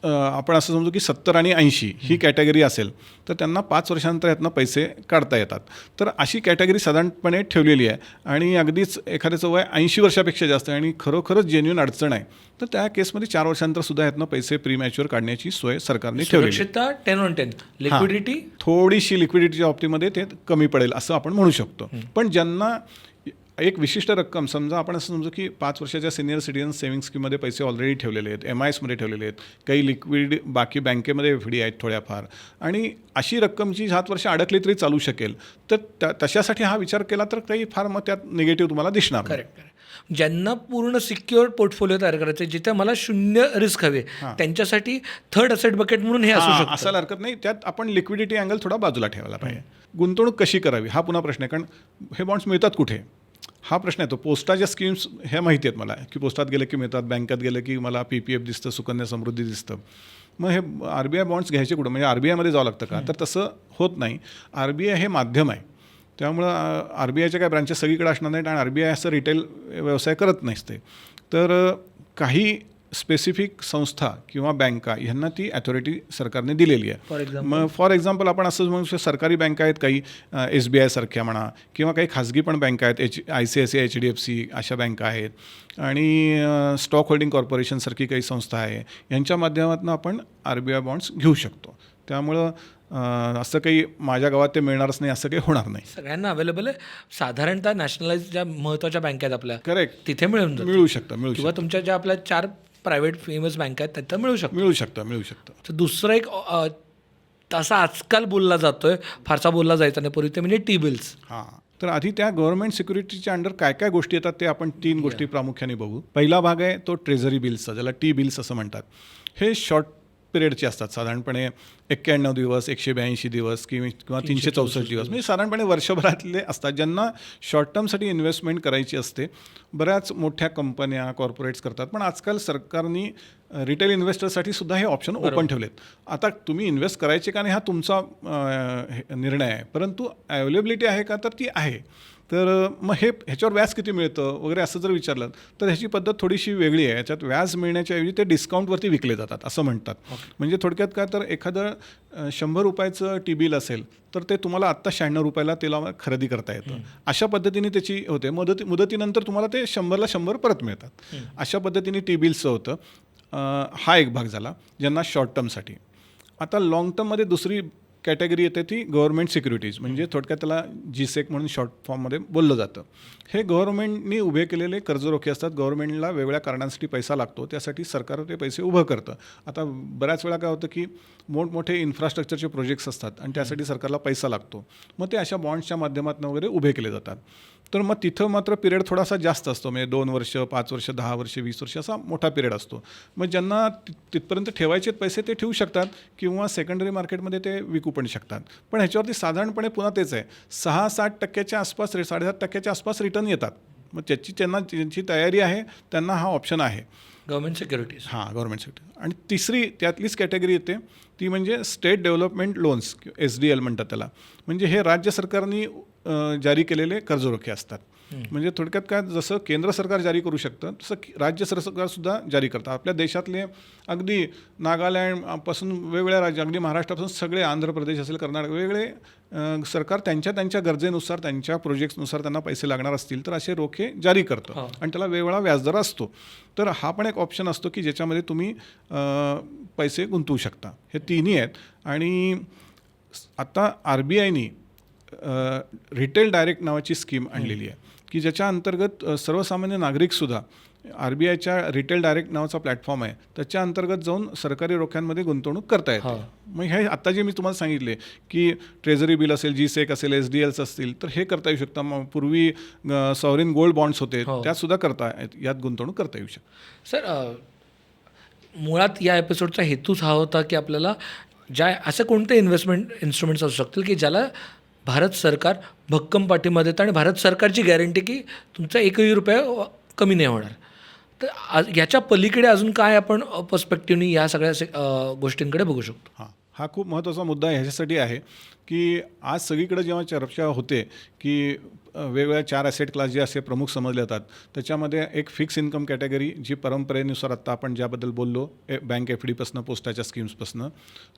आपण असं समजू की 70 आणि 80 ही कॅटेगरी असेल तर त्यांना 5 वर्षानंतर यातनं पैसे काढता येतात. तर अशी कॅटेगरी साधारणपणे ठेवलेली आहे. आणि अगदीच एखाद्याचं वय 80 वर्षापेक्षा जास्त आहे आणि खरोखरच जेन्युइन अडचण आहे तर त्या केसमध्ये 4 वर्षानंतर सुद्धा यातनं पैसे प्रीमॅच्युअर काढण्याची सोय सरकारने ठेवलेली आहे. सुरक्षितता 10/10, लिक्विडिटी थोडीशी लिक्विडिटीच्या बाबतीमध्ये ते कमी पडेल असं आपण म्हणू शकतो. पण ज्यांना एक विशिष्ट रक्कम, समजा आपण असं समजू की 5 वर्षाच्या सिनियर सिटिझन सेव्हिंग स्कीममध्ये पैसे ऑलरेडी ठेवलेले आहेत, MISमध्ये ठेवलेले आहेत, काही लिक्विड बाकी बँकेमध्ये FD आहेत थोड्याफार, आणि अशी रक्कम जी 7 वर्ष अडकली तरी चालू शकेल, तर तशासाठी हा विचार केला तर काही फार मग त्यात निगेटिव्ह तुम्हाला दिसणार नाही. करेक्ट. ज्यांना पूर्ण सिक्युअर पोर्टफोलिओ तयार करायचे, जिथे मला 0 रिस्क हवे, त्यांच्यासाठी थर्ड असेट बकेट म्हणून हे असू शकतं. असायला हरकत नाही. त्यात आपण लिक्विडिटी अँगल थोडा बाजूला ठेवायला पाहिजे. गुंतवणूक कशी करावी हा पुन्हा प्रश्न आहे, कारण हे बॉन्ड्स मिळतात कुठे हा प्रश्न येतो. पोस्टाच्या स्कीम्स ह्या माहिती आहेत मला, की पोस्टात गेलं की मिळतात, बँकेत गेलं की मला PPF दिसतं, सुकन्या समृद्धी दिसतं. मग हे RBI बॉन्ड्स घ्यायचे कुठं, म्हणजे RBIमध्ये जावं लागतं का? तर तसं होत नाही. RBI हे माध्यम आहे, त्यामुळं RBIच्या काय ब्रांचेस सगळीकडे असणार नाहीत आणि RBI असं रिटेल व्यवसाय करत नसते. तर काही स्पेसिफिक संस्था किंवा बँका ह्यांना ती अथॉरिटी सरकारने दिलेली आहे. मग फॉर एक्झाम्पल आपण असं म्हणू शकतो, सरकारी बँका आहेत काही, SBI सारख्या म्हणा, किंवा काही खाजगी पण बँका आहेत, ICICI, HDFC अशा बँका आहेत, आणि स्टॉक होल्डिंग कॉर्पोरेशनसारखी काही संस्था आहे. यांच्या माध्यमातून आपण RBI बॉन्ड्स घेऊ शकतो. त्यामुळं असं काही माझ्या गावात ते मिळणारच नाही असं काही होणार नाही. सगळ्यांना अवेलेबल आहे. साधारणतः नॅशनलाइज ज्या महत्त्वाच्या बँका आहेत आपल्या, करेक्ट, तिथे मिळून जातं. मिळू शकतं. किंवा तुमच्या ज्या आपल्या 4 प्रायव्हेट फेमस बँका आहेत तिथं मिळू शकतं. तर दुसरं एक तसा आजकाल बोलला जातोय, फारसा बोलला जायचा नाही पूर्वी, ते म्हणजे T-बिल्स. हां, तर आधी त्या गव्हर्नमेंट सिक्युरिटीच्या अंडर काय काय गोष्टी येतात ते आपण 3 गोष्टी प्रामुख्याने बघू. पहिला भाग आहे तो ट्रेझरी बिल्सचा, ज्याला T-बिल्स असं म्हणतात. हे शॉर्ट पिरियडचे असतात, साधारणपणे 91 दिवस, 182 दिवस किंवा 364 दिवस, म्हणजे साधारणपणे वर्षभरातले असतात, ज्यांना शॉर्ट टर्मसाठी इन्व्हेस्टमेंट करायची असते. बऱ्याच मोठ्या कंपन्या, कॉर्पोरेट्स करतात, पण आजकाल सरकारने रिटेल इन्व्हेस्टरसाठी सुद्धा हे ऑप्शन ओपन ठेवलेत. आता तुम्ही इन्व्हेस्ट करायचे का नाही हा तुमचा निर्णय आहे, परंतु अवेलेबिलिटी आहे का, तर ती आहे. तर मग ह्याच्यावर व्याज किती मिळतं वगैरे असं जर विचारलं तर ह्याची पद्धत थोडीशी वेगळी आहे. याच्यात व्याज मिळण्याच्या ऐवजी ते डिस्काउंटवरती विकले जातात असं म्हणतात. म्हणजे थोडक्यात काय, तर एखादं 100 रुपयाचं T-बिल असेल तर ते तुम्हाला आत्ता 96 रुपयाला त्याला खरेदी करता येतं. अशा पद्धतीने त्याची होते. मुदतीनंतर तुम्हाला ते 100ला 100 परत मिळतात. अशा पद्धतीने T-बिल्सचं होतं. हा एक भाग झाला ज्यांना शॉर्ट टर्मसाठी. आता लाँग टर्ममध्ये दुसरी कॅटेगरी येते ती गव्हर्नमेंट सिक्युरिटीज, म्हणजे थोडक्यात त्याला GSEC म्हणून शॉर्ट फॉर्ममध्ये बोललं जातं. हे गव्हर्नमेंटनी उभे केलेले कर्जरोखे असतात. गव्हर्नमेंटला वेगवेगळ्या कारणांसाठी पैसा लागतो, त्यासाठी सरकार ते पैसे उभं करतं. आता बऱ्याच वेळा काय होतं की मोठमोठे इन्फ्रास्ट्रक्चरचे प्रोजेक्ट्स असतात आणि त्यासाठी सरकारला पैसा लागतो, मग ते अशा बॉन्ड्सच्या माध्यमातून वगैरे उभे केले जातात. तर मग तिथं मात्र पिरियड थोडासा जास्त असतो, म्हणजे 2 वर्ष, 5 वर्ष, 10 वर्ष, 20 वर्ष असा मोठा पिरियड असतो. मग ज्यांना तिथपर्यंत ठेवायचे पैसे ते ठेवू शकतात किंवा सेकंडरी मार्केटमध्ये ते विकू पण शकतात. पण ह्याच्यावरती साधारणपणे पुन्हा तेच आहे, 6-7% आसपास 7.5% आसपास रिटर्न येतात. मग ज्यांची तयारी आहे त्यांना हा ऑप्शन आहे. Government securities. हां, गव्हर्नमेंट सेक्टर. आणि तिसरी त्यातलीच कॅटेगरी येते ती म्हणजे स्टेट डेव्हलपमेंट लोन्स, SDL म्हणतात त्याला. म्हणजे हे राज्य सरकारनी जारी केलेले कर्जरोखे असतात. म्हणजे थोडक्यात काय, जसं केंद्र सरकार जारी करू शकतं तसं राज्य सरकारसुद्धा जारी करतात. आपल्या देशातले अगदी नागालँडपासून वेगवेगळ्या राज्य, अगदी महाराष्ट्रापासून सगळे, आंध्र प्रदेश असेल, कर्नाटक, वेगवेगळे सरकार त्यांच्या गरजेनुसार, त्यांच्या प्रोजेक्ट्सनुसार त्यांना पैसे लागणार असतील तर असे रोखे जारी करतं. आणि त्याला वेगवेगळा व्याजदर असतो. तर हा पण एक ऑप्शन असतो की ज्याच्यामध्ये तुम्ही पैसे गुंतवू शकता. हे तिन्ही आहेत. आणि आता RBIनी रिटेल डायरेक्ट नावाची स्कीम आणलेली आहे की ज्याच्या अंतर्गत सर्वसामान्य नागरिकसुद्धा RBIच्या रिटेल डायरेक्ट नावाचा प्लॅटफॉर्म आहे, त्याच्या अंतर्गत जाऊन सरकारी रोख्यांमध्ये गुंतवणूक करता येते. मग हे आत्ता जे मी तुम्हाला सांगितले की ट्रेझरी बिल असेल, GSEC असेल, SDLs असतील, तर हे करता येऊ शकतं. मग पूर्वी सॉवरिन गोल्ड बॉन्ड्स होते, त्यातसुद्धा यात गुंतवणूक करता येऊ शकते. सर, मुळात या एपिसोडचा हेतूच हा होता की आपल्याला असे कोणते इन्व्हेस्टमेंट इन्स्ट्रुमेंट्स असू शकतील की ज्याला भारत सरकार भक्कम पाठिंबा देतं आणि भारत सरकारची गॅरंटी की तुमचा एकही रुपया कमी नाही होणार. तर याच्या पलीकडे अजून काय आपण पर्स्पेक्टिव्हनी या सगळ्या गोष्टींकडे बघू शकतो? हा खूप महत्त्वाचा मुद्दा ह्याच्यासाठी आहे की आज सगळीकडे जेव्हा चर्चा होते की वेगवेगळ्या 4 ॲसेट क्लास जे असे प्रमुख समजले जातात, त्याच्यामध्ये एक फिक्स इन्कम कॅटेगरी जी परंपरेनुसार आत्ता आपण ज्याबद्दल बोललो, बँक FDपासनं, पोस्टाच्या स्कीम्सपासनं,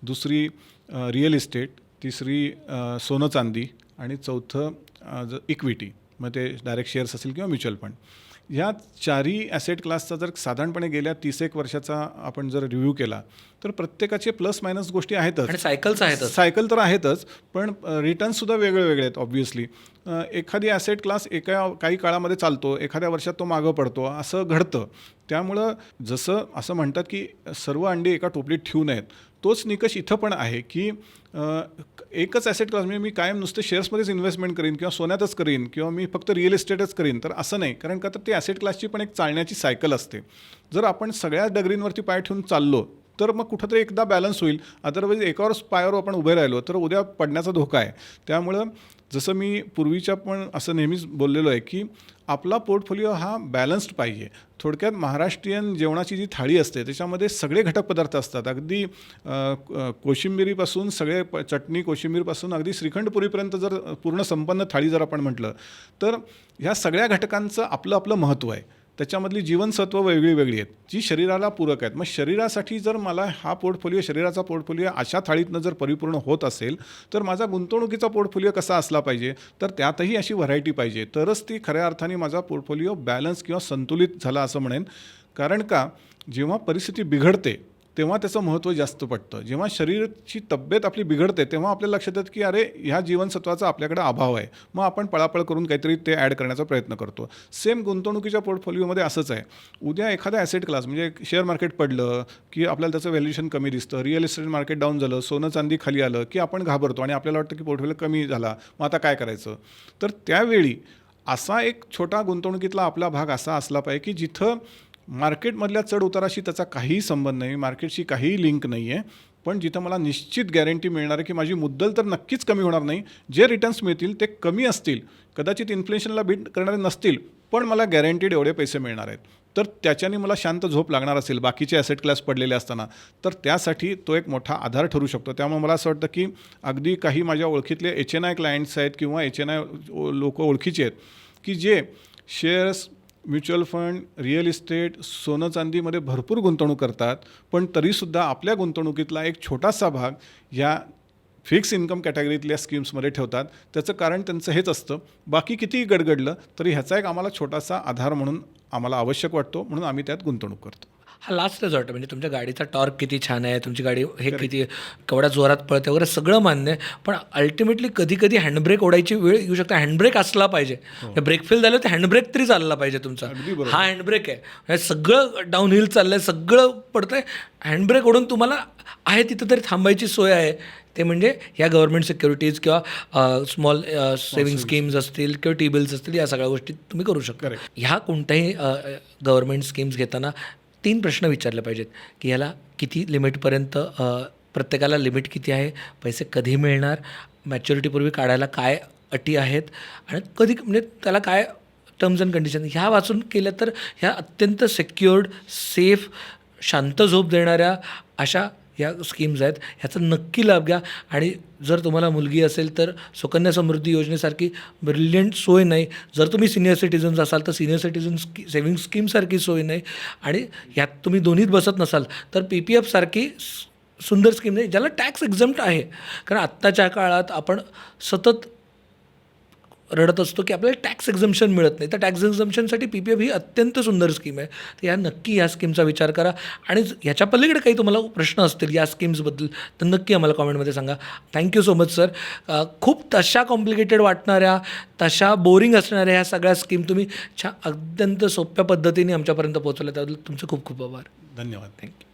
दुसरी रिअल इस्टेट, तिसरी सोनं चांदी, आणि चौथं इक्विटी, मग ते डायरेक्ट शेअर्स असेल किंवा म्युच्युअल फंड. ह्या 4ही ॲसेट क्लासचा जर साधारणपणे गेल्या 30 वर्षाचा आपण जर रिव्ह्यू केला तर प्रत्येकाचे प्लस मायनस गोष्टी आहेतच, आणि सायकल तर आहेतच, पण रिटर्न्ससुद्धा वेगळे आहेत. ऑब्व्हियसली एखादी ॲसेट क्लास काही काळामध्ये चालतो, एखाद्या वर्षात तो मागं पडतो, असं घडतं. त्यामुळं जसं असं म्हणतात की सर्व अंडी एका टोपलीत ठेवू नयेत, तोच निकष इथं पण आहे की एकच ॲसेट क्लास, म्हणजे मी कायम नुसते शेअर्समध्येच इन्व्हेस्टमेंट करीन किंवा सोन्यातच करीन किंवा मी फक्त रिअल इस्टेटच करीन, तर असं नाही. कारण का, तर ती ॲसेट क्लासची पण एक चालण्याची सायकल असते. जर आपण सगळ्या डगरींवरती पाय ठेवून चाललो तर मग कुठंतरी एकदा बॅलन्स होईल. अदरवाईज एकावर पायावर आपण उभे राहिलो तर उद्या पडण्याचा धोका आहे. त्यामुळं जसं मी पूर्वीच्या पण असं नेहमीच बोललेलो आहे की आपला पोर्टफोलिओ हा बॅलन्स्ड पाहिजे. थोडक्यात महाराष्ट्रीयन जेवणाची जी थाळी असते त्याच्यामध्ये सगळे घटक पदार्थ असतात, अगदी कोशिंबिरीपासून सगळे चटणी कोशिंबीरपासून अगदी श्रीखंडपुरीपर्यंत जर पूर्ण संपन्न थाळी जर आपण म्हटलं तर ह्या सगळ्या घटकांचं आपलं आपलं महत्त्व आहे. त्याच्यामधली जीवनसत्व वेगळी आहेत जी शरीराला पूरक आहेत. मग शरीरासाठी जर मला हा शरीराचा पोर्टफोलिओ अशा थाळीतनं जर परिपूर्ण होत असेल तर माझा गुंतवणुकीचा पोर्टफोलिओ कसा असला पाहिजे, तर त्यातही अशी व्हरायटी पाहिजे, तरच ती खऱ्या अर्थाने माझा पोर्टफोलिओ बॅलन्स किंवा संतुलित झाला असं म्हणेन. कारण का, जेव्हा परिस्थिती बिघडते तेव्हा त्याचं महत्त्व जास्त पडतं. जेव्हा शरीराची तब्येत आपली बिघडते तेव्हा आपल्याला लक्षात येतं की अरे, ह्या जीवनसत्वाचा आपल्याकडे अभाव आहे, मग आपण पळापळ करून काहीतरी ते ॲड करण्याचा प्रयत्न करतो. सेम गुंतवणुकीच्या पोर्टफोलिओमध्ये असंच आहे. उद्या एखादा ॲसेट क्लास, म्हणजे शेअर मार्केट पडलं की आपल्याला त्याचं व्हॅल्युएशन कमी दिसतं, रिअल इस्टेट मार्केट डाऊन झालं, सोनं चांदी खाली आलं की आपण घाबरतो आणि आपल्याला वाटतं की पोर्टफोलिओ कमी झाला, मग आता काय करायचं. तर त्यावेळी असा एक छोटा गुंतवणुकीतला आपला भाग असा असला पाहिजे की जिथं मार्केटमधल्या चढ उताराशी त्याचा काहीही संबंध नाही, मार्केटशी काहीही लिंक नाही आहे, पण जिथं मला निश्चित गॅरंटी मिळणार आहे की माझी मुद्दल तर नक्कीच कमी होणार नाही, जे रिटर्न्स मिळतील ते कमी असतील, कदाचित इन्फ्लेशनला बीट करणारे नसतील, पण मला गॅरंटीड एवढे पैसे मिळणार आहेत. तर त्याच्याने मला शांत झोप लागणार असेल बाकीचे ॲसेट क्लास पडलेले असताना, तर त्यासाठी तो एक मोठा आधार ठरू शकतो. त्यामुळे मला असं वाटतं की अगदी काही माझ्या ओळखीतले HNI क्लायंट्स आहेत किंवा HNI लोक ओळखीचे आहेत की जे shares, mutual fund, real estate, सोनं चांदीमध्ये भरपूर गुंतवणूक करतात, पण तरीसुद्धा आपल्या गुंतवणुकीतला एक छोटासा भाग ह्या फिक्स इन्कम कॅटेगरीतल्या स्कीम्समध्ये ठेवतात. त्याचं कारण त्यांचं हेच असतं, बाकी कितीही गडगडलं तरी ह्याचा एक आम्हाला छोटासा आधार म्हणून आम्हाला आवश्यक वाटतो, म्हणून आम्ही त्यात गुंतवणूक करतो. हा लास्ट रिझॉर्ट आहे. म्हणजे तुमच्या गाडीचा टॉर्क किती छान आहे, तुमची गाडी हे किती केवढ्या जोरात पळते वगैरे सगळं मान्य आहे. पण अल्टिमेटली कधी कधी हँडब्रेक ओढायची वेळ येऊ शकते. हँडब्रेक असला पाहिजे. ब्रेक फेल झालं तर हँडब्रेक तरी चालला पाहिजे तुमचा. अगदी बरोबर. हा हँडब्रेक आहे. हे सगळं डाऊनहिल चाललं आहे, सगळं पडतं आहे. हँडब्रेक ओढून तुम्हाला आहे तिथं तरी थांबायची सोय आहे. ते म्हणजे ह्या गव्हर्नमेंट सिक्युरिटीज किंवा स्मॉल सेव्हिंग स्कीम्स असतील किंवा टी बिल्स असतील, या सगळ्या गोष्टी तुम्ही करू शकता. Correct. ह्या कोणत्याही गव्हर्नमेंट स्कीम्स घेताना 3 प्रश्न विचारले पाहिजेत की ह्याला किती लिमिटपर्यंत, प्रत्येकाला लिमिट किती आहे, पैसे कधी मिळणार, मॅच्युरिटीपूर्वी काढायला काय अटी आहेत आणि कधी, म्हणजे त्याला काय टर्म्स अँड कंडिशन, ह्या वाचून केल्या तर ह्या अत्यंत सेक्युअर्ड, सेफ, शांत झोप देणाऱ्या अशा ह्या स्कीम्स आहेत. ह्याचा नक्की लाभ घ्या. आणि जर तुम्हाला मुलगी असेल तर सुकन्या समृद्धी योजनेसारखी ब्रिलियंट सोय नाही. जर तुम्ही सिनियर सिटीजन्स असाल तर सिनियर सिटीजन सेव्हिंग स्कीमसारखी सोय नाही. आणि ह्यात तुम्ही दोन्हीत बसत नसाल तर PPF सारखी सुंदर स्कीम नाही ज्याला टॅक्स एक्झम्प्ट आहे. कारण आत्ताच्या काळात आपण सतत रडत असतो की आपल्याला टॅक्स एक्झम्पशन मिळत नाही. तर टॅक्स एक्झम्पशनसाठी PPF ही अत्यंत सुंदर स्कीम आहे. तर नक्की या स्कीमचा विचार करा. आणि ह्याच्या पलीकडे काही तुम्हाला प्रश्न असतील या स्कीम्सबद्दल तर नक्की आम्हाला कॉमेंटमध्ये सांगा. Thank you so much sir. खूप तशा कॉम्प्लिकेटेड वाटणाऱ्या, तशा बोरिंग असणाऱ्या ह्या सगळ्या स्कीम तुम्ही अत्यंत सोप्या पद्धतीने आमच्यापर्यंत पोहोचवल्या, त्याबद्दल तुमचे खूप खूप आभार. धन्यवाद. थँक्यू.